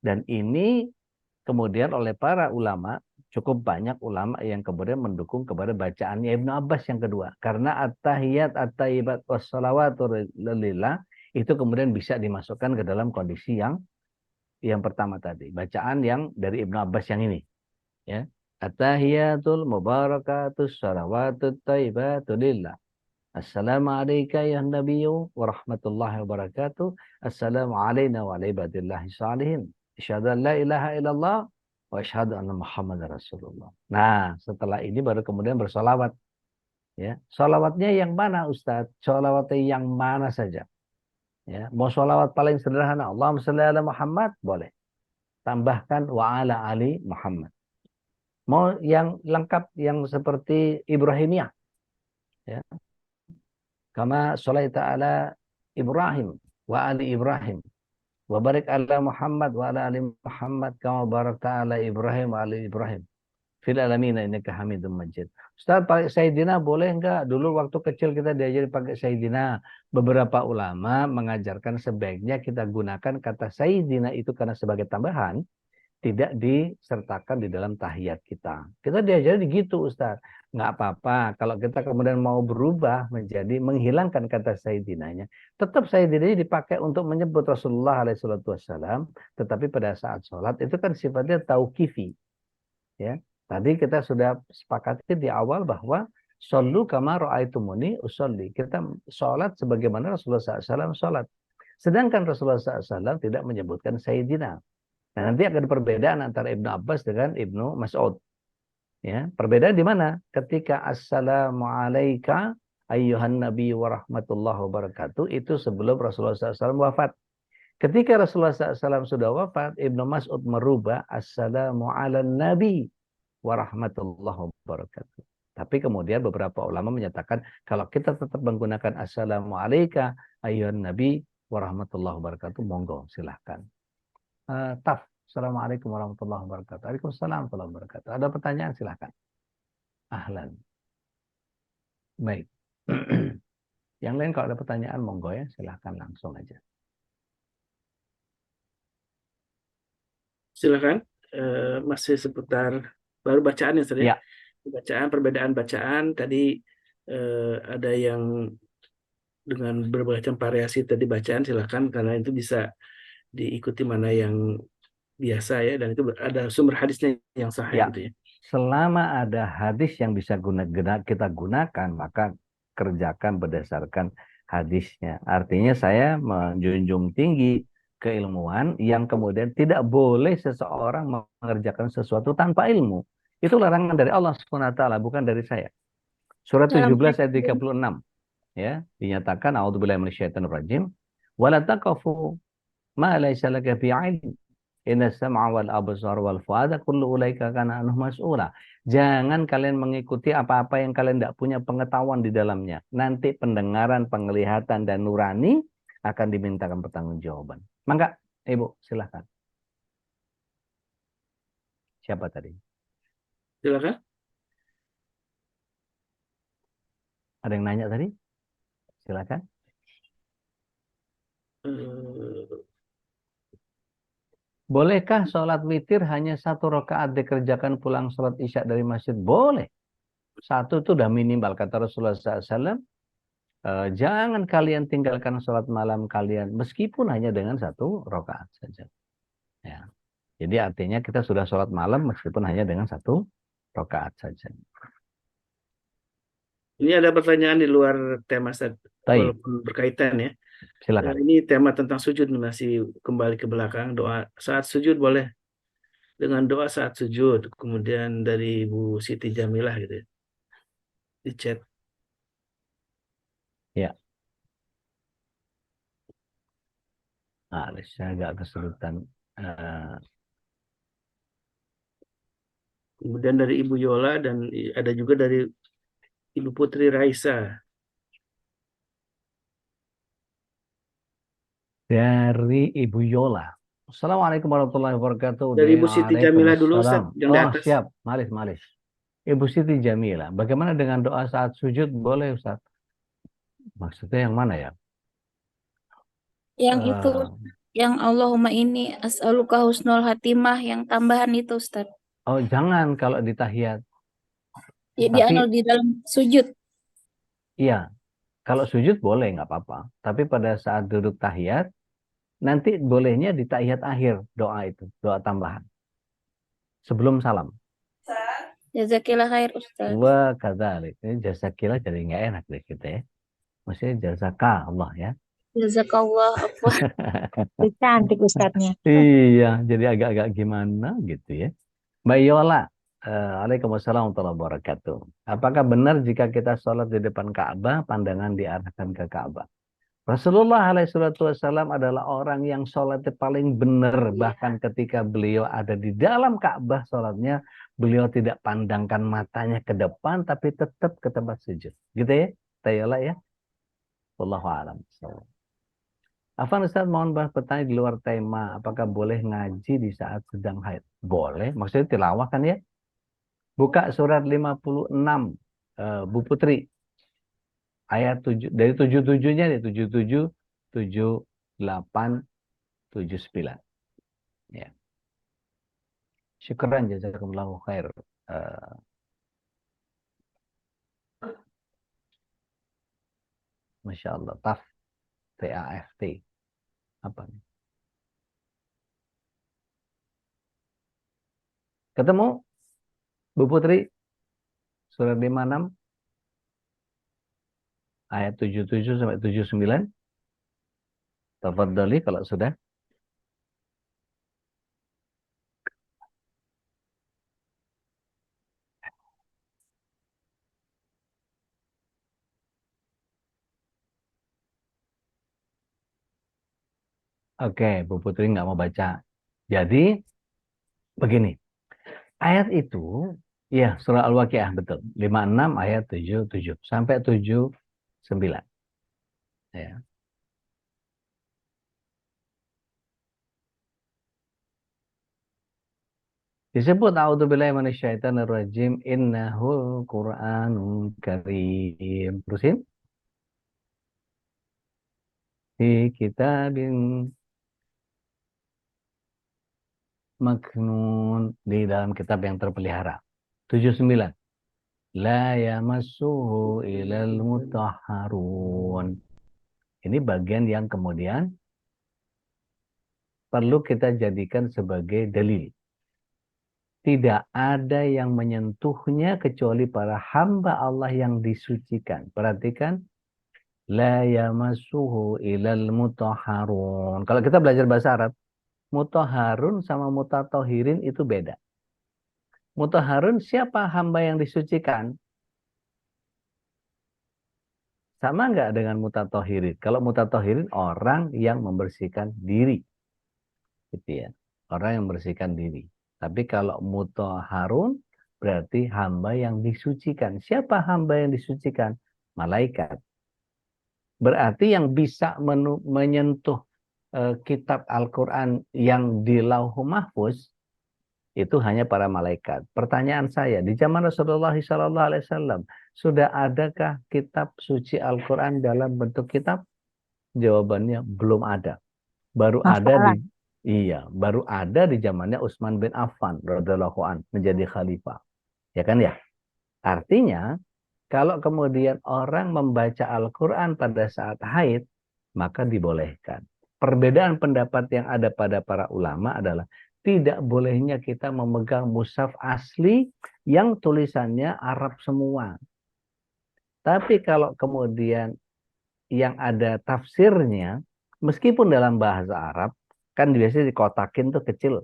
Dan ini kemudian oleh para ulama, cukup banyak ulama yang kemudian mendukung kepada bacaannya Ibnu Abbas yang kedua. Karena at-tahiyat, at-thayyibat, was-salawatu lillah itu kemudian bisa dimasukkan ke dalam kondisi yang pertama tadi. Bacaan yang dari Ibnu Abbas yang ini. Ya. At-tahiyatul mubarakatus salawatut thayyibatu lillah. Assalamu alayka ya nabiyyu wa rahmatullahi wa barakatuh. Assalamu alayna wa ala ibadillahi shalihin. Asyhadu an la ilaha illallah wa asyhadu anna Muhammadar Rasulullah. Nah, setelah ini baru kemudian bersolawat. Ya, solawatnya yang mana Ustaz? Solawatnya yang mana saja. Ya, mau solawat paling sederhana, Allahumma shalli ala Muhammad, boleh. Tambahkan wa ala ali Muhammad. Mau yang lengkap, yang seperti Ibrahimiyah. Ya. Kama sholaita ala Ibrahim wa ali Ibrahim. Wa barik ala Muhammad wa ala ali Muhammad kama barakta ala Ibrahim wa ali Ibrahim. Fil alamin innaka Hamidum Majid. Ustaz, pakai Sayyidina boleh enggak? Dulu waktu kecil kita diajari pakai Sayyidina. Beberapa ulama mengajarkan sebaiknya kita gunakan kata Sayyidina itu karena sebagai tambahan, tidak disertakan di dalam tahiyat kita. Kita diajari gitu Ustaz. Nggak apa-apa. Kalau kita kemudian mau berubah menjadi menghilangkan kata Sayyidinanya, tetap Sayyidinanya dipakai untuk menyebut Rasulullah SAW, tetapi pada saat sholat itu kan sifatnya tauqifi. Ya. Tadi kita sudah sepakati di awal bahwa shollu kama ra'aitumuni usolli. Kita sholat sebagaimana Rasulullah SAW sholat. Sedangkan Rasulullah SAW tidak menyebutkan Sayyidina. Nah, nanti akan perbedaan antara Ibnu Abbas dengan Ibnu Mas'ud. Ya, perbedaan di mana? Ketika Assalamualaikum ayyuhan nabi wa rahmatullahi wa barakatuh, itu sebelum Rasulullah SAW wafat. Ketika Rasulullah SAW sudah wafat, Ibnu Mas'ud merubah Assalamu ala nabi wa rahmatullahi wa barakatuh. Tapi kemudian beberapa ulama menyatakan kalau kita tetap menggunakan Assalamualaikum ayyuhan nabi wa rahmatullahi wa barakatuh, monggo silahkan. Taf, Assalamualaikum warahmatullahi wabarakatuh. Waalaikumsalam warahmatullahi wabarakatuh. Ada pertanyaan silahkan. Ahlan. Baik. Yang lain kalau ada pertanyaan monggo ya, silahkan langsung aja. Silakan. Masih seputar baru bacaan ya, Ustaz ya? Ya. Bacaan, perbedaan bacaan tadi ada yang dengan berbagai macam variasi tadi bacaan, silakan karena itu bisa diikuti mana yang biasa ya, dan itu ada sumber hadisnya yang sahih Ya. gitu ya. selama ada hadis yang bisa kita gunakan, maka kerjakan berdasarkan hadisnya. Artinya saya menjunjung tinggi keilmuan yang kemudian tidak boleh seseorang mengerjakan sesuatu tanpa ilmu. Itu larangan dari Allah SWT, bukan dari saya. Surat Dalam 17 ayat 36 ya, dinyatakan a'udzubillahi minasyaitonirrajim wala taqafu ma laysa laka bi 'ilm inna sam'a wal absar wal fuada kullu ulaika kana anhu mas'ula. Jangan kalian mengikuti apa-apa yang kalian tidak punya pengetahuan di dalamnya. Nanti pendengaran, penglihatan dan nurani akan dimintakan pertanggungjawaban. Maka Ibu silahkan. Siapa tadi? Silakan. Ada yang nanya tadi? Silakan. Bolehkah sholat witir hanya 1 rakaat dikerjakan pulang sholat isya dari masjid? Boleh. 1 itu udah minimal. Kata Rasulullah SAW, jangan kalian tinggalkan sholat malam kalian meskipun hanya dengan 1 rakaat saja. Ya. Jadi artinya kita sudah sholat malam meskipun hanya dengan 1 rakaat saja. Ini ada pertanyaan di luar tema, Baik, walaupun berkaitan ya. silakan. Ini tema tentang sujud, masih kembali ke belakang. Doa saat sujud boleh dengan doa saat sujud. Kemudian dari Bu Siti Jamilah gitu ya, di chat. Ya. Nah, saya agak kesulitan. Kemudian dari Ibu Yola dan ada juga dari Ibu Putri Raisa. Dari Ibu Yola. Assalamualaikum warahmatullahi wabarakatuh. Dari Ibu Siti Jamilah dulu, Ustaz, Waalaikumsalam. yang di Oh, atas. siap. Malis. Ibu Siti Jamilah. Bagaimana dengan doa saat sujud? Boleh, Ustaz? Maksudnya yang mana ya? Yang itu, yang Allahumma ini as'aluka husnul hatimah, yang tambahan itu, Ustaz. Oh, jangan kalau di tahiyat. Ya, Tapi, di dalam sujud. iya. Kalau sujud boleh, nggak apa-apa. Tapi pada saat duduk tahiyat, nanti bolehnya di tahiyat akhir doa itu. Doa tambahan. Sebelum salam. Jazakillah khair, Ustaz. Wa kadzalik. Ini jazakillah jadi nggak enak deh kita ya. Maksudnya jazaka Allah ya. Jazakallah apa? cantik Ustadznya. Iya, jadi agak-agak gimana gitu ya. Mbak Yola, Waalaikumsalam warahmatullahi wabarakatuh. Apakah benar jika kita sholat di depan Ka'bah, pandangan diarahkan ke Ka'bah? Rasulullah SAW adalah orang yang sholatnya paling benar. Bahkan ketika beliau ada di dalam Ka'bah sholatnya, beliau tidak pandangkan matanya ke depan, tapi tetap ke tempat sujud. Gitu ya, Tayola ya. Wallahu a'lam. Afan Ustaz, mohon bertanya di luar tema. Apakah boleh ngaji di saat sedang haid? Boleh, maksudnya tilawah kan ya? Buka surat 56, Bu Putri. Ayat 7, dari 77-nya nih, 77, 78, 79. Ya. Syukran jazakumullahu khair. Masya Allah, TAFT. Apa nih? Ketemu? Bu Putri? Surat 56, ayat 77 sampai 79. Tafadhali kalau sudah. Oke, Bu Putri nggak mau baca. Jadi, begini. Ayat itu, ya surah Al-Waqiah, betul. 56 ayat 77 sampai 79. Ya. Disebut a'udzubillahi minasyaitonirrajim innahul Qur'anun karim. Terusin. Fi kitabin maknun, di dalam kitab yang terpelihara. 79. La yamassuhu ilal mutahharun. Ini bagian yang kemudian perlu kita jadikan sebagai dalil. tidak ada yang menyentuhnya kecuali para hamba Allah yang disucikan. Perhatikan, la yamassuhu ilal mutahharun. Kalau kita belajar bahasa Arab, mutahharun sama mutatohirin itu beda. Mutahharun siapa hamba yang disucikan? Sama nggak dengan mutatohirin? Kalau mutatohirin orang yang membersihkan diri, gitu ya. Orang yang membersihkan diri. Tapi kalau mutahharun berarti hamba yang disucikan. Siapa hamba yang disucikan? Malaikat. Berarti yang bisa menyentuh kitab Al-Quran yang di Lauhul Mahfuz itu hanya para malaikat. Pertanyaan saya, di zaman Rasulullah SAW, sudah adakah kitab suci Al-Quran dalam bentuk kitab? Jawabannya belum ada. Baru ada baru ada di zamannya Utsman bin Affan radhiyallahu an menjadi khalifah. Ya kan ya? Artinya, kalau kemudian orang membaca Al-Quran pada saat haid, maka dibolehkan. Perbedaan pendapat yang ada pada para ulama adalah tidak bolehnya kita memegang mushaf asli yang tulisannya Arab semua. Tapi kalau kemudian yang ada tafsirnya, meskipun dalam bahasa Arab, kan biasanya dikotakin tuh kecil,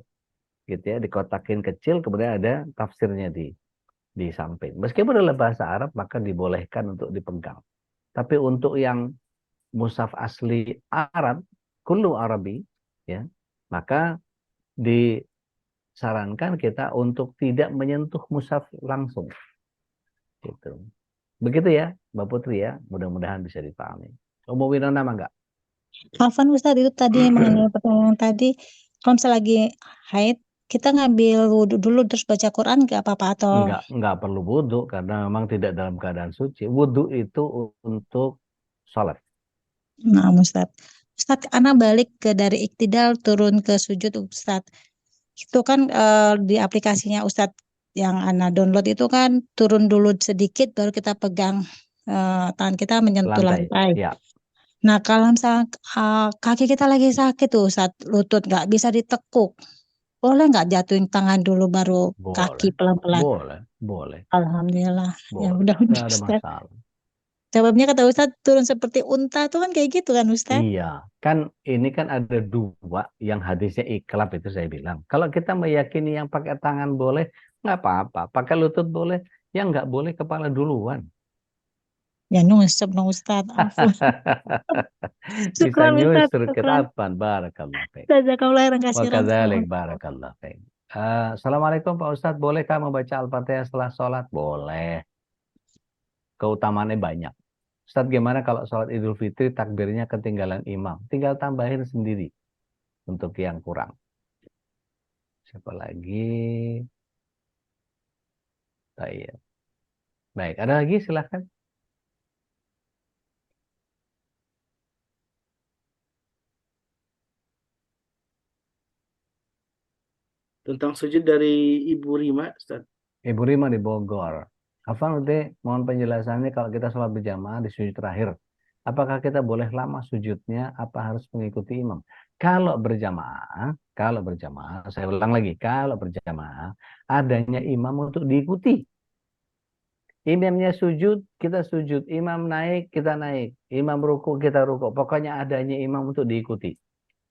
gitu ya, dikotakin kecil, kemudian ada tafsirnya di samping. Meskipun dalam bahasa Arab, maka dibolehkan untuk dipegang. Tapi untuk yang mushaf asli Arab, kullu Arabi, ya, maka disarankan kita untuk tidak menyentuh mushaf langsung. Gitu. Begitu ya, Mbak Putri ya. Mudah-mudahan bisa dipahami. Umumin nama enggak? Afan Ustadz, itu tadi mengenai pertanyaan tadi, kalau misalnya lagi haid, kita ngambil wudhu dulu terus baca Quran nggak apa-apa atau? Enggak perlu wudhu karena memang tidak dalam keadaan suci. Wudhu itu untuk sholat. Nah, Ustadz, Ana balik dari iktidal turun ke sujud Ustadz. Itu kan di aplikasinya Ustadz yang Ana download itu kan turun dulu sedikit baru kita pegang tangan kita menyentuh lantai. Ya. Nah, kalau misalnya kaki kita lagi sakit tuh Ustadz, lutut nggak bisa ditekuk, boleh nggak jatuhin tangan dulu baru kaki pelan-pelan? Boleh. Alhamdulillah. Ya Boleh. udah Nggak ada Ustadz. masalah. Jawabnya kata Ustadz turun seperti unta tuh kan kayak gitu kan Ustadz? Iya, kan ini kan ada dua yang hadisnya iklab itu saya bilang. Kalau kita meyakini yang pakai tangan boleh, nggak apa-apa. Pakai lutut boleh, yang nggak boleh kepala duluan. Ya nyungsep dong Ustadz. Afwan. Bisa Syukran Ustadz. nyusur ke Syukran. depan. Barakallah fiik. Jazakallah khairan Wa katsiran. kadzalik barakallah fiik. Assalamualaikum Pak Ustadz, bolehkah membaca Al-Fatihah setelah sholat? Boleh. Keutamaannya banyak. Ustadz, gimana kalau sholat Idul Fitri takbirnya ketinggalan imam? Tinggal tambahin sendiri untuk yang kurang. Siapa lagi? Baik, ada lagi silahkan. Tentang sujud dari Ibu Rima, Ustaz. Ibu Rima di Bogor. Afan, mohon penjelasannya kalau kita sholat berjamaah di sujud terakhir. Apakah kita boleh lama sujudnya, apa harus mengikuti imam? Kalau berjamaah, saya ulang lagi, kalau berjamaah, adanya imam untuk diikuti. Imamnya sujud, kita sujud. Imam naik, kita naik. Imam ruku, kita ruku. Pokoknya adanya imam untuk diikuti.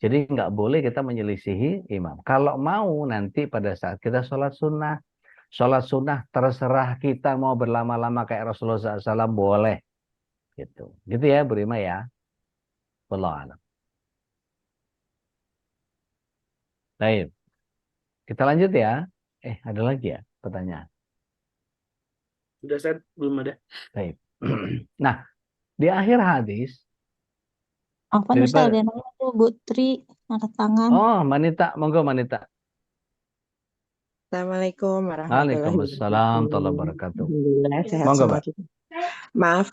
Jadi nggak boleh kita menyelisihi imam. Kalau mau nanti pada saat kita sholat sunnah terserah kita mau berlama-lama kayak Rasulullah SAW boleh. Gitu ya Bu Rima ya. Wallahu a'lam. Baik. Kita lanjut ya. Ada lagi ya pertanyaan? Sudah, Ustaz, belum ada. Baik. Nah, di akhir hadis. Afwan Ustaz, ada yang nanya tuh Bu Tri angkat tangan. Oh, Manita, monggo Manita. Assalamualaikum warahmatullahi wabarakatuh. Alhamdulillah sehat Monggo, semua. Maaf,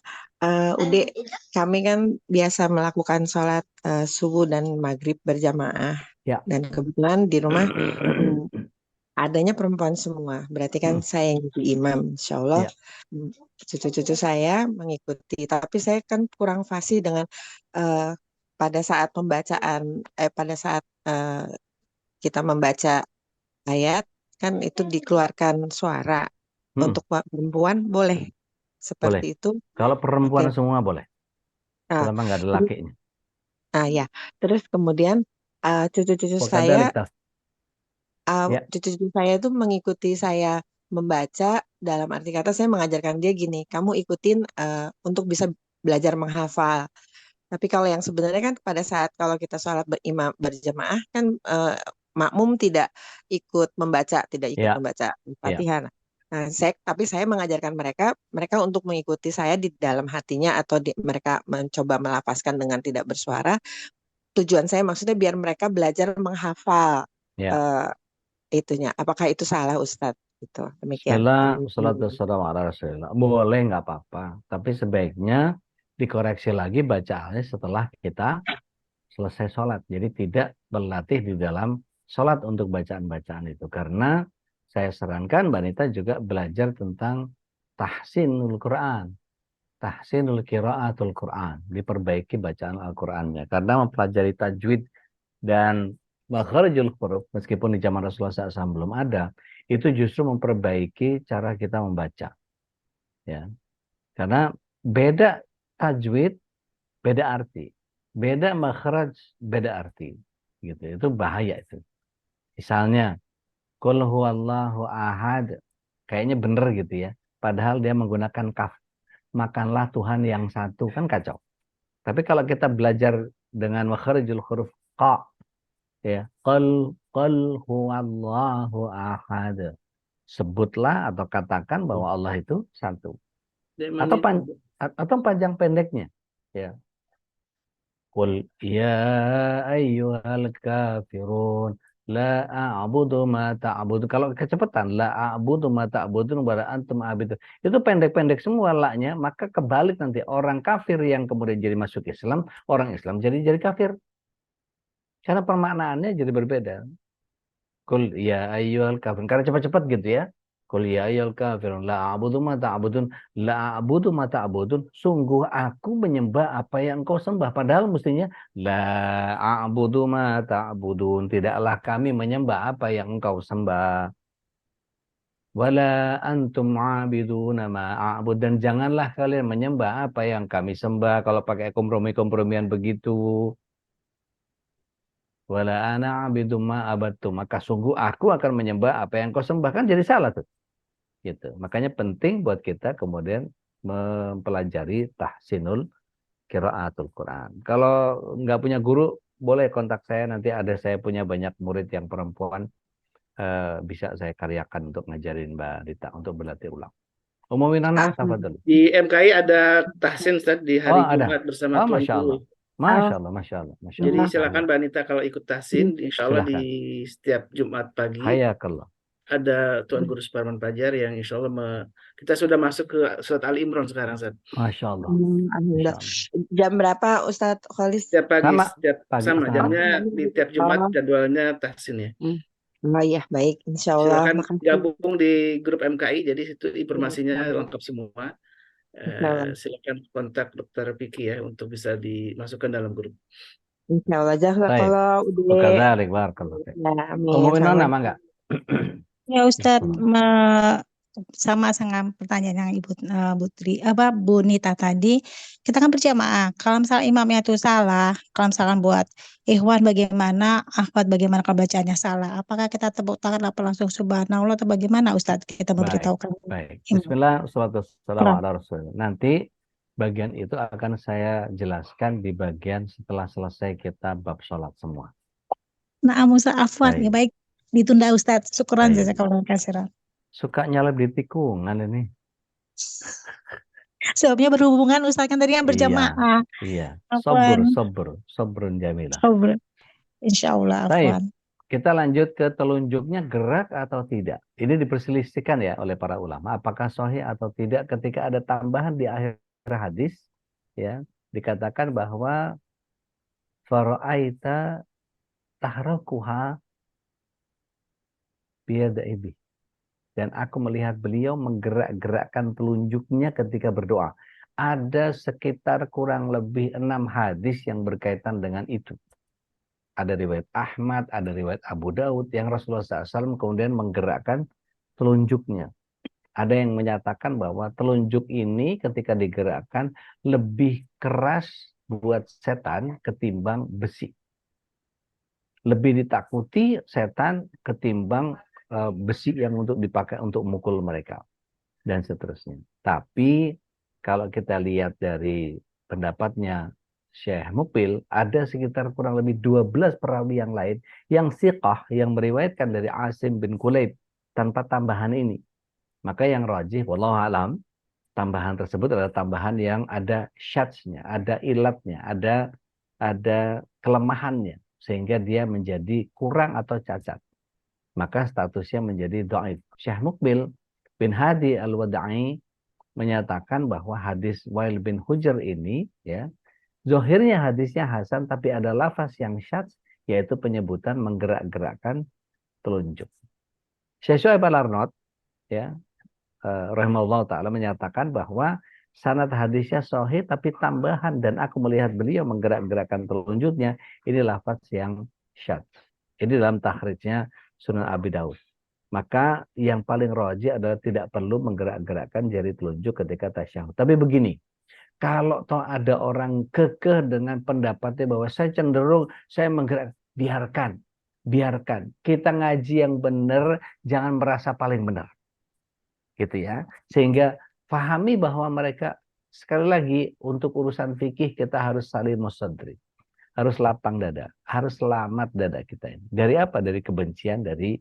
Ude, kami kan biasa melakukan sholat subuh dan maghrib berjamaah. Ya. Dan kebetulan di rumah adanya perempuan semua. Berarti kan saya yang jadi imam, insya Allah. Cucu-cucu saya mengikuti. Tapi saya kan kurang fasih dengan pada saat pembacaan, pada saat kita membaca ayat, kan itu dikeluarkan suara. Hmm, Untuk perempuan boleh boleh. seperti itu. Kalau perempuan Oke. semua boleh, Nah, selama nggak ada terus, lakinya. ya. Terus kemudian cucu-cucu saya Wakadhalika. Ya, cucu-cucu saya itu mengikuti saya membaca, dalam arti kata saya mengajarkan dia gini, kamu ikutin untuk bisa belajar menghafal. Tapi kalau yang sebenarnya kan pada saat kalau kita sholat berjamaah kan makmum tidak ikut membaca, tidak ikut ya, membaca ya. Fatihah. Nah, tapi saya mengajarkan mereka untuk mengikuti saya di dalam hatinya atau mereka mencoba melafazkan dengan tidak bersuara. Tujuan saya maksudnya biar mereka belajar menghafal Ya. eh, itunya. Apakah itu salah Ustadz? Gitu. Demikian. Bismillah, wassalatu wassalamu ala rasulillah. Boleh, nggak apa-apa. Tapi sebaiknya dikoreksi lagi bacaannya setelah kita selesai sholat. Jadi tidak berlatih di dalam sholat untuk bacaan-bacaan itu. Karena saya sarankan Mbak Nita juga belajar tentang tahsinul Quran. Tahsinul qiraatul Quran. Diperbaiki bacaan Al-Qurannya. Karena mempelajari tajwid dan makharijul huruf, meskipun di zaman Rasulullah SAW belum ada, itu justru memperbaiki cara kita membaca. Ya. Karena beda tajwid, beda arti. Beda makhraj, beda arti. Gitu. Itu bahaya itu. Misalnya, Qul huwallahu ahad. Kayaknya bener gitu ya. Padahal dia menggunakan kaf. Makanlah Tuhan yang satu. Kan kacau. Tapi kalau kita belajar dengan makharijul huruf qa, ya, Qul huwallahu ahad. Sebutlah atau katakan bahwa Allah itu satu. Dek Atau Manita. atau panjang pendeknya. Ya. Qul ya ayyuhal kafirun la a'budu ma ta'budun. Kalau kecepatan la a'budu ma ta'budun wa antum abidu. Itu pendek-pendek semua laknya, maka kebalik nanti orang kafir yang kemudian jadi masuk Islam, orang Islam jadi kafir. Karena permaknaannya jadi berbeda. Qul ya ayyuhal kafirun. Karena cepat-cepat gitu ya. Qul ya ayyuhal kafirun la a'budu ma ta'budun la a'budu ma ta'budun. Sungguh aku menyembah apa yang engkau sembah. Padahal mestinya la a'budu ma ta'budun. Tidaklah kami menyembah apa yang engkau sembah. Wala antum 'abiduna ma a'bud. Dan janganlah kalian menyembah apa yang kami sembah. Kalau pakai kompromi-kompromian begitu. Wala ana abidu ma abadtu. Maka sungguh aku akan menyembah apa yang kau sembah. Kan jadi salah tuh. Gitu. Makanya penting buat kita kemudian mempelajari tahsinul qiraatul Quran. Kalau nggak punya guru, boleh kontak saya. Nanti saya punya banyak murid yang perempuan. Bisa saya karyakan untuk ngajarin Mbak Rita untuk berlatih ulang. Umumin anak, tafadhol. Di MKI ada tahsin Ustaz di Oh, hari ada. Jumat bersama Oh, Tuan Masya Allah. Guru. Masya Allah, Masya Allah. Masya Jadi Allah. silakan Mbak Anita kalau ikut tahsin, insya Allah di Silahkan. setiap Jumat pagi Hayakallah. ada Tuan Guru Suparman Pajar yang insya Allah kita sudah masuk ke surat Ali Imran sekarang Ustaz. Masya Allah. Alhamdulillah. Masya Allah. Jam berapa Ustadz Khalis? Setiap pagi, Sama. Pagi sama setengah jamnya di tiap Jumat Oh, jadwalnya tahsin ya. oh iya, baik. Insya Allah. Silakan Makasih. gabung di grup MKI, jadi situ informasinya Insya Allah. lengkap semua. Insya Allah. Silakan kontak Dokter Vicky ya untuk bisa dimasukkan dalam grup. Insya Allah. Baik. Jazakallah udah. Wakadzalik, barakallahu fiik. Ya, amin. Umumin nona Assalamualaikum. nama enggak? Ya Ustadz, Bismillah. sama pertanyaan yang Bu Nita tadi, kita kan berjamaah. Kalau misalnya imamnya itu salah, kalau misalkan buat ikhwan bagaimana, akhwat bagaimana kalau bacaannya salah, apakah kita tepuk tangan apa langsung subhanallah atau bagaimana Ustadz kita Baik, memberitahukan baik. imam? Bismillah, wassalatu wassalamu ala Rasulillah. Nanti bagian itu akan saya jelaskan di bagian setelah selesai kita bab sholat semua. Nah, Musa afwan ya, Baik, baik ditunda Ustadz. Syukuran baik. jazakallahu khairan. Suka nyalip di tikungan ini. Sebabnya berhubungan Ustadz kan tadi kan Iya, berjamaah. iya. Afwan. Sobrun jamilah. Sabr. Insya Allah Baik, afwan. kita lanjut ke telunjuknya gerak atau tidak. Ini diperselisihkan ya oleh para ulama. Apakah sahih atau tidak ketika ada tambahan di akhir hadis. Ya, dikatakan bahwa fara'aita tahrakuha biyadaibi. Dan aku melihat beliau menggerak-gerakkan telunjuknya ketika berdoa. Ada sekitar kurang lebih 6 hadis yang berkaitan dengan itu. ada riwayat Ahmad, ada riwayat Abu Daud yang Rasulullah SAW kemudian menggerakkan telunjuknya. Ada yang menyatakan bahwa telunjuk ini ketika digerakkan lebih keras buat setan ketimbang besi. Lebih ditakuti setan ketimbang besi yang untuk dipakai untuk mukul mereka dan seterusnya. Tapi kalau kita lihat dari pendapatnya Syekh Mukbil, ada sekitar kurang lebih 12 perawi yang lain yang siqah, yang meriwayatkan dari Asim bin Kulayb tanpa tambahan ini. Maka yang rajih, wallahu alam, tambahan tersebut adalah tambahan yang ada syadznya, ada ilatnya, ada kelemahannya, sehingga dia menjadi kurang atau cacat. Maka statusnya menjadi dhaif. Syekh Mukbil bin Hadi Al-Wada'i menyatakan bahwa hadis Wail bin Hujr ini, ya, zahirnya hadisnya hasan, tapi ada lafaz yang syadz, yaitu penyebutan menggerak-gerakkan telunjuk. Syekh Syuaib Al-Arnaud, ya, rahimahullah ta'ala menyatakan bahwa sanad hadisnya sahih, tapi tambahan, dan aku melihat beliau menggerak-gerakkan telunjuknya, ini lafaz yang syadz. Ini dalam takhrijnya Sunan Abi Daud. Maka yang paling rajih adalah tidak perlu menggerak-gerakkan jari telunjuk ketika tasyahud. Tapi begini, kalau toh ada orang kekeh dengan pendapatnya bahwa saya cenderung saya menggerak, biarkan. Kita ngaji yang benar, jangan merasa paling benar. Gitu ya. Sehingga pahami bahwa mereka, sekali lagi, untuk urusan fikih kita harus saling musadri. Harus lapang dada, harus selamat dada kita ini. Dari apa? Dari kebencian, dari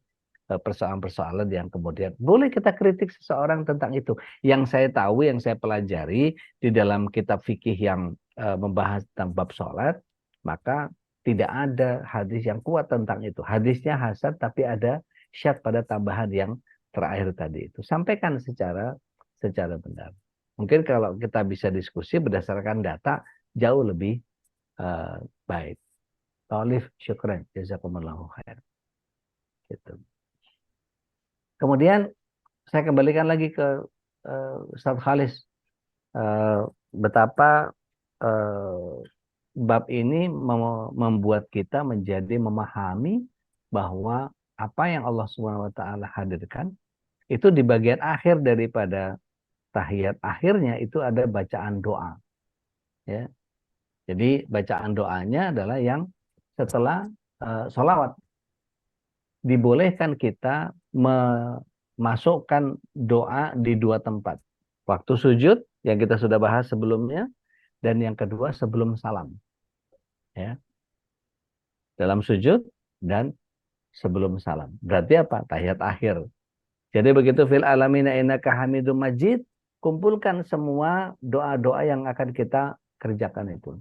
persoalan-persoalan yang kemudian boleh kita kritik seseorang tentang itu. Yang saya tahu, yang saya pelajari di dalam kitab fikih yang membahas tentang bab sholat, maka tidak ada hadis yang kuat tentang itu. Hadisnya hasan, tapi ada syad pada tambahan yang terakhir tadi itu. Sampaikan secara benar. Mungkin kalau kita bisa diskusi berdasarkan data, jauh lebih baik. Taulif, syukran, jazakumullahu khair. Gitu. Kemudian saya kembalikan lagi ke Ustaz Khalis, betapa bab ini membuat kita menjadi memahami bahwa apa yang Allah Subhanahu wa taala hadirkan itu di bagian akhir daripada tahiyat akhirnya itu ada bacaan doa. Ya. Jadi bacaan doanya adalah yang setelah sholawat. Dibolehkan kita memasukkan doa di dua tempat. Waktu sujud, yang kita sudah bahas sebelumnya, dan yang kedua sebelum salam. Ya. Dalam sujud dan sebelum salam. Berarti apa? Tahiyat akhir. Jadi begitu fil alamina innaka hamidum majid, kumpulkan semua doa-doa yang akan kita kerjakan itu.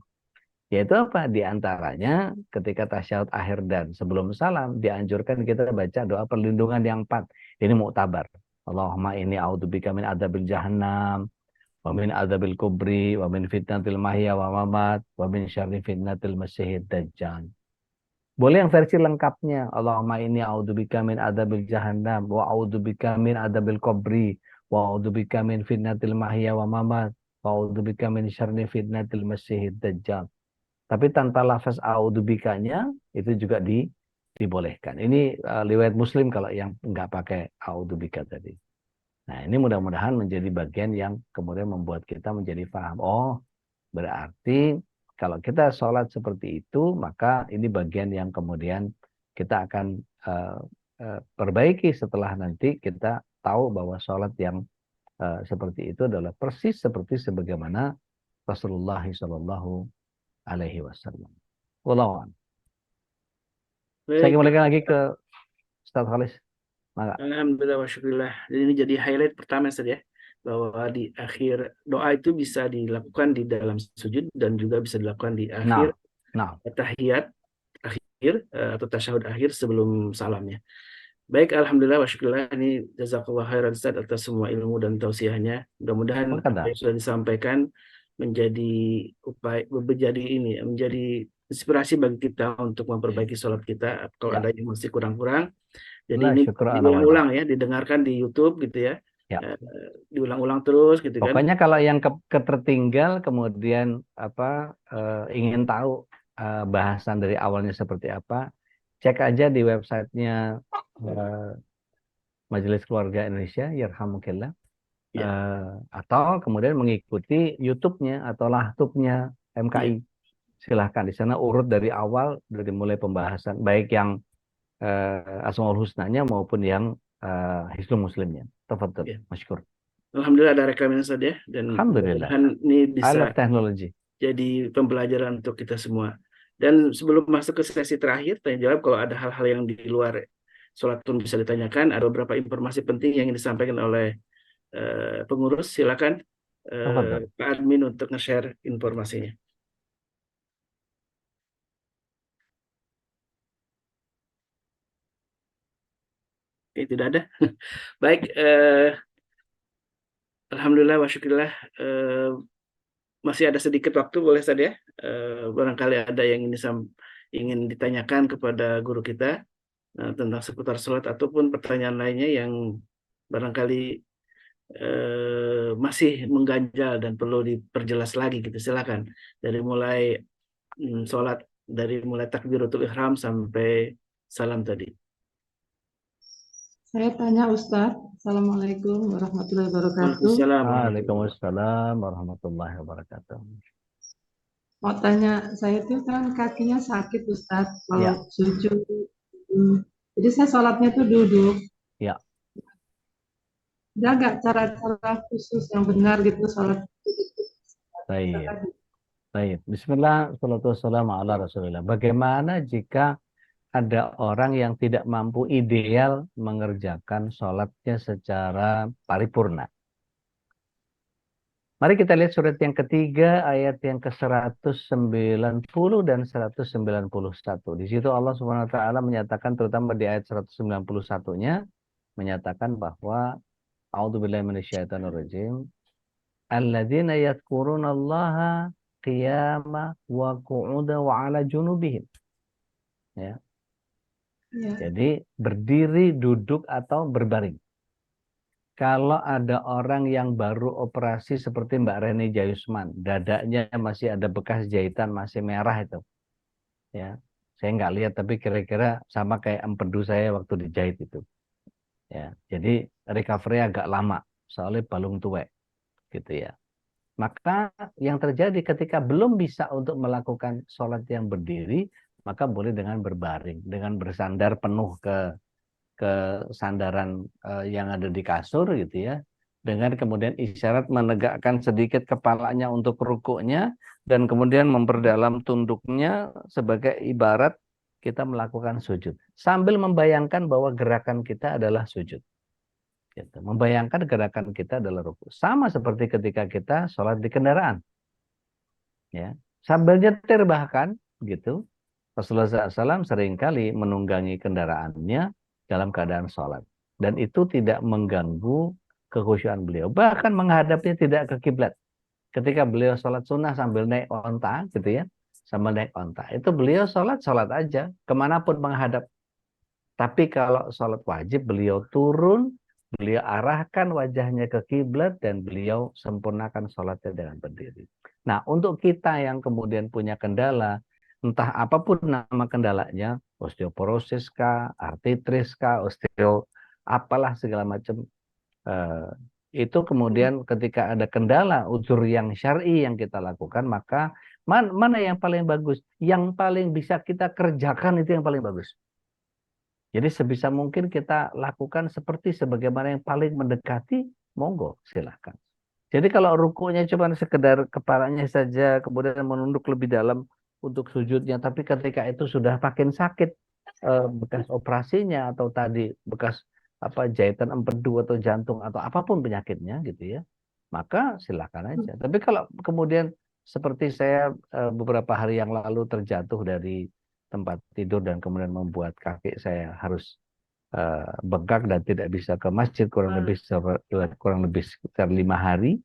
Yaitu apa? Di antaranya ketika tasyahud akhir dan sebelum salam dianjurkan kita baca doa perlindungan yang 4. Ini muktabar. Allahumma inni a'udzubika min adzabil jahannam wa min adzabil kubri wa min fitnatil mahya wa mamat wa min syarri fitnatil masyihid dajjal. Boleh yang versi lengkapnya. Allahumma inni a'udzubika min adzabil jahannam wa a'udzubika min adzabil kubri wa a'udzubika min fitnatil mahya wa mamat wa a'udzubika min syarri fitnatil masyihid dajjal. Tapi tanpa lafaz a'udzubikanya itu juga dibolehkan. Ini riwayat Muslim kalau yang nggak pakai a'udzubika tadi. Nah, ini mudah-mudahan menjadi bagian yang kemudian membuat kita menjadi paham. Oh, berarti kalau kita sholat seperti itu, maka ini bagian yang kemudian kita akan perbaiki setelah nanti kita tahu bahwa sholat yang seperti itu adalah persis seperti sebagaimana Rasulullah SAW alaihi wasallam. Wallahu a'lam. Saya kembalikan lagi ke Ustaz Khalis. Maka. Alhamdulillah wa syukurillah. Jadi ini jadi highlight pertama Ustaz ya, bahwa di akhir doa itu bisa dilakukan di dalam sujud dan juga bisa dilakukan di akhir tahiyat akhir atau tasyahud akhir sebelum salamnya. Baik, alhamdulillah wa syukurillah, ini jazakallah khairan Ustaz atas semua ilmu dan tausiahnya. Mudah-mudahan apa yang sudah disampaikan menjadi menjadi inspirasi bagi kita untuk memperbaiki sholat kita kalau ada yang masih kurang-kurang. Jadi ini diulang-ulang ya, didengarkan di YouTube gitu ya. Diulang-ulang terus gitu kan. Pokoknya kalau yang ketertinggal kemudian ingin tahu bahasan dari awalnya seperti apa, cek aja di websitenya Majelis Keluarga Indonesia, Yarhamukillah. Ya. Atau kemudian mengikuti YouTube-nya atau Lahtubnya MKI. Silahkan di sana urut dari awal, dari mulai pembahasan baik yang Asmaul Husnanya maupun yang Hisnul Muslimnya. Tafadhol, Ya. masykur. Alhamdulillah ada rekaman Ustaz ya, dan Alhamdulillah. mudah-mudahan ini I bisa love technology. jadi pembelajaran untuk kita semua. Dan sebelum masuk ke sesi terakhir, tanya jawab, kalau ada hal-hal yang di luar sholat pun bisa ditanyakan. Ada beberapa informasi penting yang ingin disampaikan oleh pengurus. Silakan Tafadhol. Pak Admin untuk nge-share informasinya. Tidak ada. Baik, alhamdulillah wa syukurillah, masih ada sedikit waktu, boleh saja. Barangkali ada yang ingin ditanyakan kepada guru kita tentang seputar sholat ataupun pertanyaan lainnya yang barangkali masih mengganjal dan perlu diperjelas lagi gitu. Silakan dari mulai sholat, dari mulai takbiratul ihram sampai salam tadi. Saya tanya Ustadz, Assalamualaikum warahmatullahi wabarakatuh. Waalaikumsalam warahmatullahi wabarakatuh. Mau tanya, saya itu kan kakinya sakit Ustadz kalau Ya. sujud. Jadi saya sholatnya tuh duduk. Ya. Ada nggak cara-cara khusus yang benar gitu sholat duduk? Baik. Baik. Bismillah, salatu wassalamu ala rasulillah. Bagaimana jika ada orang yang tidak mampu ideal mengerjakan sholatnya secara paripurna? Mari kita lihat surat yang ketiga, ayat yang ke-190 dan 191. Di situ Allah Subhanahu wa taala menyatakan, terutama di ayat 191-nya, menyatakan bahwa a'udzubillahi minasyaitonirrajim, alladzina yadhkurunallaha qiyama wa qu'uda wa 'ala junubihim. Ya. Ya. Jadi berdiri, duduk atau berbaring. Kalau ada orang yang baru operasi seperti Mbak Reni Jayusman, dadanya masih ada bekas jahitan, masih merah itu. Ya, saya nggak lihat tapi kira-kira sama kayak empedu saya waktu dijahit itu. Ya, jadi recovery agak lama, soalnya balung tuwek, gitu ya. Maka yang terjadi ketika belum bisa untuk melakukan sholat yang berdiri, maka boleh dengan berbaring, dengan bersandar penuh ke sandaran yang ada di kasur gitu ya, dengan kemudian isyarat menegakkan sedikit kepalanya untuk rukuknya dan kemudian memperdalam tunduknya sebagai ibarat kita melakukan sujud sambil membayangkan bahwa gerakan kita adalah sujud gitu. Membayangkan gerakan kita adalah rukuk, sama seperti ketika kita sholat di kendaraan ya, sambil nyetir bahkan gitu. Rasulullah SAW seringkali menunggangi kendaraannya dalam keadaan sholat. Dan itu tidak mengganggu kekhusyuan beliau. Bahkan menghadapnya tidak ke kiblat. Ketika beliau sholat sunnah sambil naik onta, gitu ya, sambil naik onta, itu beliau sholat aja, kemanapun menghadap. Tapi kalau sholat wajib, beliau turun, beliau arahkan wajahnya ke kiblat, dan beliau sempurnakan sholatnya dengan berdiri. Nah, untuk kita yang kemudian punya kendala, entah apapun nama kendalanya, osteoporosis kah, artritris kah, apalah segala macam, itu kemudian ketika ada kendala udzur yang syar'i yang kita lakukan, maka mana yang paling bagus? Yang paling bisa kita kerjakan itu yang paling bagus. Jadi sebisa mungkin kita lakukan seperti sebagaimana yang paling mendekati, monggo silahkan. Jadi kalau rukunya cuma sekedar kepalanya saja, kemudian menunduk lebih dalam untuk sujudnya, tapi ketika itu sudah makin sakit bekas operasinya atau tadi bekas jahitan empedu atau jantung atau apapun penyakitnya gitu ya, maka silakan aja. Tapi kalau kemudian seperti saya beberapa hari yang lalu terjatuh dari tempat tidur dan kemudian membuat kaki saya harus bengkak dan tidak bisa ke masjid kurang lebih sekitar 5 hari.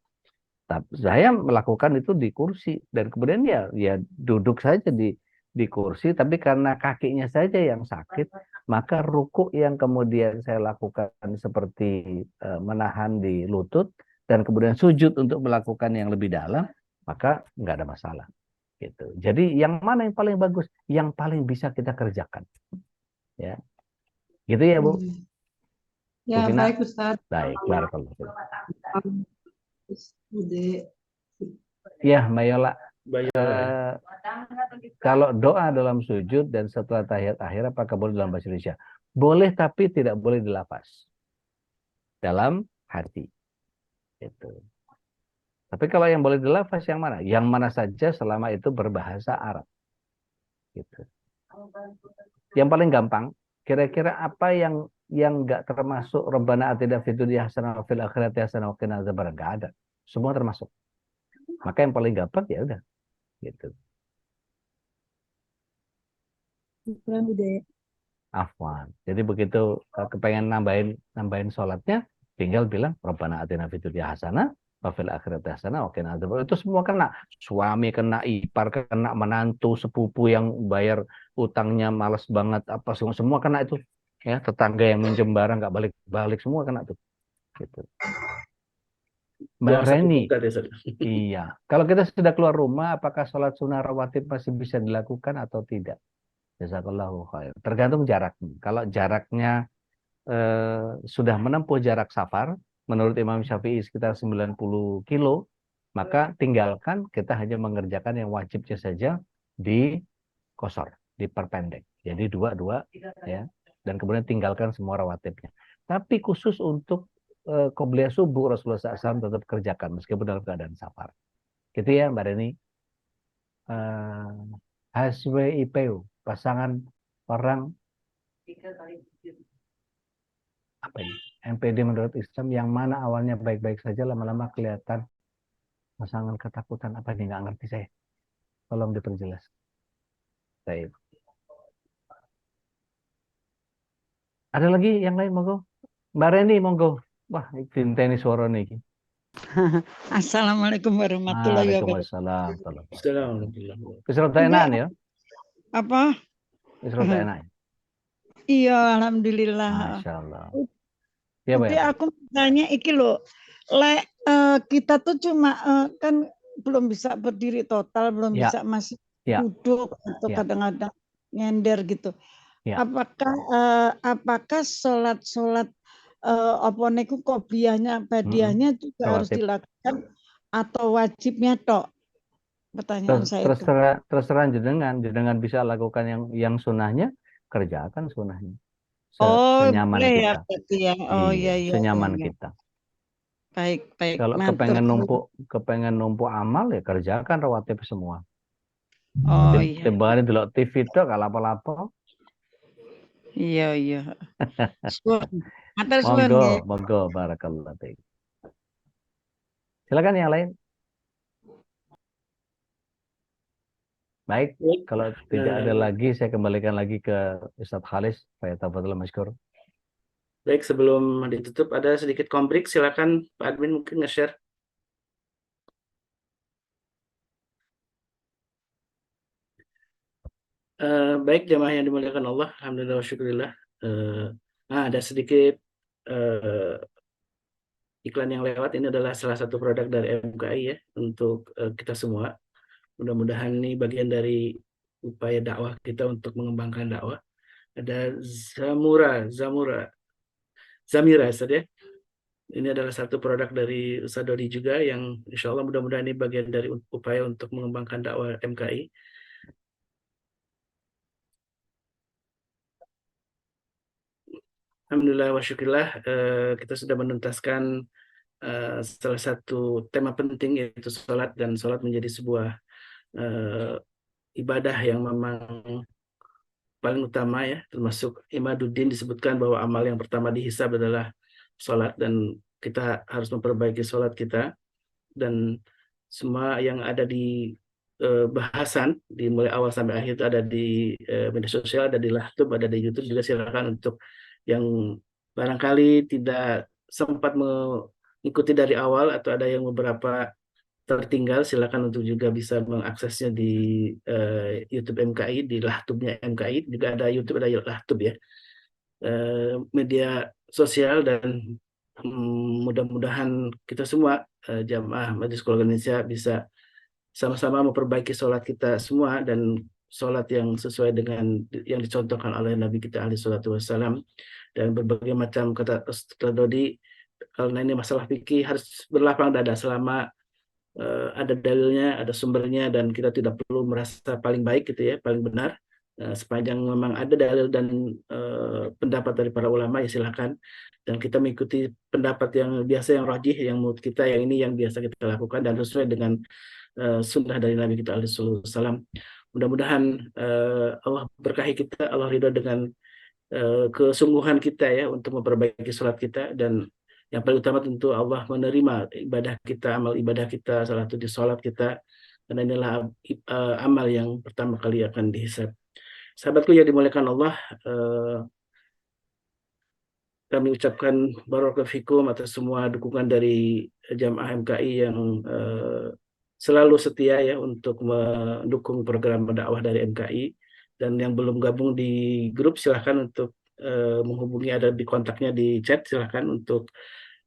Saya melakukan itu di kursi dan kemudian ya duduk saja di kursi, tapi karena kakinya saja yang sakit, maka rukuk yang kemudian saya lakukan seperti menahan di lutut dan kemudian sujud untuk melakukan yang lebih dalam, maka nggak ada masalah. Gitu. Jadi yang mana yang paling bagus? Yang paling bisa kita kerjakan. Ya. Gitu ya, Bu. Bu Ya, Vina. baik Ustaz. Baik, barakallahu fiik. Bude. Ya, Mbak Yola. Bayola. Kalau doa dalam sujud dan setelah tahiyat akhir apakah boleh dalam bahasa Indonesia? Boleh, tapi tidak boleh dilafaz. Dalam hati. Itu. Tapi kalau yang boleh dilafaz yang mana? Yang mana saja selama itu berbahasa Arab. Gitu. Yang paling gampang, kira-kira apa yang nggak termasuk Rabbana atina fid dunya hasanah wa fil akhirati hasanah wa qina adzabannar? Nggak ada. Semua termasuk. Maka yang paling gampang ya udah. Gitu. Afwan. Jadi begitu kepengen nambahin sholatnya, tinggal bilang Rabbana atina fid dunya hasanah wa fil akhirati hasanah wa qina adzabannar. Itu semua kena. Suami kena, ipar kena, menantu, sepupu yang bayar utangnya malas banget, apa semua kena itu. Ya, tetangga yang minjem barang nggak balik-balik semua kena tuh. Gitu. Mbak Doa satu Reni, dekat ya, Ustaz. iya. Kalau kita sudah keluar rumah, apakah sholat sunnah rawatib masih bisa dilakukan atau tidak? Jazakallahu khair. Tergantung jaraknya. Kalau jaraknya sudah menempuh jarak safar, menurut Imam Syafi'i sekitar 90 kilo, maka tinggalkan, kita hanya mengerjakan yang wajibnya saja di kosor, diperpendek. Jadi dua ya, dan kemudian tinggalkan semua rawatibnya. Tapi khusus untuk qobliyah subuh Rasulullah SAW tetap kerjakan meskipun dalam keadaan safar. Gitu ya Mbak Reni. HSWIPU, pasangan orang apa ini? MPD menurut Islam yang mana awalnya baik-baik saja, lama-lama kelihatan pasangan ketakutan. Apa ini? Nggak ngerti saya. Tolong diperjelas. Baik. Ada lagi yang lain monggo? Mbak Reni monggo. Wah, ini suara nih. Assalamualaikum warahmatullahi wabarakatuh. Waalaikumsalam. Assalamualaikum. Keserta enak ya? Apa? Keserta enak. Iya, alhamdulillah. Masya Allah. Ya, Tapi aku tanya iki loh, kita tuh cuma kan belum bisa berdiri total, belum Ya. bisa masih Ya. duduk atau Ya. kadang-kadang nyender gitu. Ya. Apakah sholat apa niku qobliyahnya, badiahnya juga harus Rawatib. dilakukan atau wajibnya tok? Pertanyaan saya itu. Terserah jenengan bisa lakukan yang sunnahnya, kerjakan sunnahnya. Senyaman boleh kita. ya berarti ya. Oh iya. Senyaman iya. kita. Baik. Kalau kepengen numpuk amal ya kerjakan rawatib semua. Oh iya. Tiba-tiba delok TV itu kalau apa-apa. Iya. Matur suwun nggih. Monggo barakallahu fiik. Silakan yang lain. Baik, kalau tidak ada lagi saya kembalikan lagi ke Ustadz Khalis. Tafadhol masykur. Baik, sebelum ditutup ada sedikit kombrik, silakan Pak Admin mungkin nge-share. Baik jamaah yang dimuliakan Allah, alhamdulillah wa syukurillah. Ada sedikit iklan yang lewat. Ini adalah salah satu produk dari MKI ya untuk kita semua. Mudah-mudahan ini bagian dari upaya dakwah kita untuk mengembangkan dakwah. Ada Zamira Ustaz ya. Ini adalah satu produk dari Ustaz Dodi juga yang insya Allah mudah-mudahan ini bagian dari upaya untuk mengembangkan dakwah MKI. Alhamdulillah wa syukurillah, kita sudah menuntaskan salah satu tema penting yaitu sholat, dan sholat menjadi sebuah ibadah yang memang paling utama ya, termasuk Imaduddin disebutkan bahwa amal yang pertama dihisab adalah sholat, dan kita harus memperbaiki sholat kita. Dan semua yang ada di bahasan di mulai awal sampai akhir itu ada di media sosial, ada di Lahtub, ada di YouTube juga. Silakan untuk yang barangkali tidak sempat mengikuti dari awal atau ada yang beberapa tertinggal, silakan untuk juga bisa mengaksesnya di YouTube MKI, di Lahtubnya MKI juga ada YouTube, ada Lahtub ya, media sosial. Dan mudah-mudahan kita semua jamaah Majelis Keluarga Indonesia bisa sama-sama memperbaiki sholat kita semua dan sholat yang sesuai dengan yang dicontohkan oleh Nabi kita alaihi salatu wassalam, dan berbagai macam kata Ustaz Dodi, karena ini masalah fikih harus berlapang dada selama ada dalilnya, ada sumbernya, dan kita tidak perlu merasa paling baik gitu ya, paling benar. Sepanjang memang ada dalil dan pendapat dari para ulama, ya silakan. Dan kita mengikuti pendapat yang biasa, yang rajih, yang menurut kita yang ini yang biasa kita lakukan dan sesuai dengan sunnah dari Nabi kita alaihi wasallam. Mudah-mudahan Allah berkahi kita, Allah ridho dengan kesungguhan kita ya untuk memperbaiki sholat kita, dan yang paling utama tentu Allah menerima ibadah kita, amal ibadah kita, salah satu di sholat kita, karena inilah amal yang pertama kali akan dihisab. Sahabatku yang dimuliakan Allah, kami ucapkan barakallahu fikum atas semua dukungan dari jamaah MKI yang selalu setia ya untuk mendukung program dakwah dari MKI. Dan yang belum gabung di grup silahkan untuk menghubungi, ada di kontaknya di chat, silahkan untuk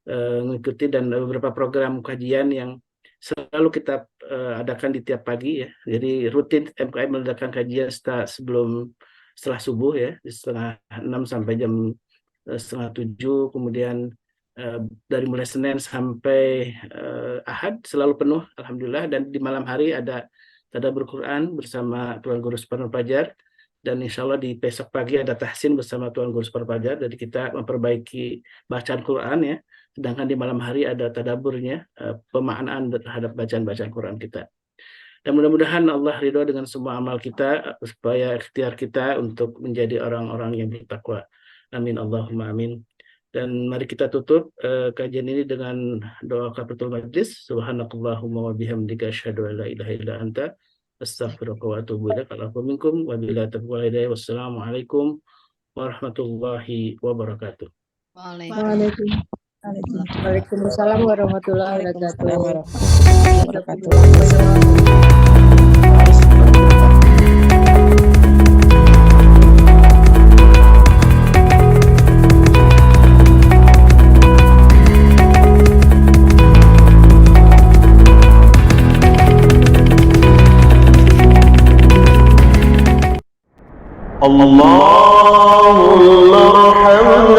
mengikuti, dan beberapa program kajian yang selalu kita adakan di tiap pagi ya. Jadi rutin MKI mengadakan kajian setelah subuh ya, di 5:30 sampai jam 6:30, kemudian dari mulai Senin sampai Ahad selalu penuh alhamdulillah, dan di malam hari ada tadabbur Quran bersama Tuan Guru Separuh Fajar, dan insya Allah di besok pagi ada tahsin bersama Tuan Guru Separuh Fajar. Jadi kita memperbaiki bacaan Quran ya, sedangkan di malam hari ada tadabburnya, pemaknaan terhadap bacaan-bacaan Quran kita. Dan mudah-mudahan Allah ridho dengan semua amal kita, supaya ikhtiar kita untuk menjadi orang-orang yang bertakwa. Amin Allahumma amin. Dan mari kita tutup kajian ini dengan doa kafaratul majlis. Subhanakallahumma wa bihamdika asyhadu an la ilaha illa anta astaghfiruka wa atubu ilaik. Minkum wa billahi taufiq wal hidayah. Wassalamualaikum warahmatullahi wabarakatuh. Waalaikumsalam warahmatullahi wabarakatuh. اللهم ارحمنا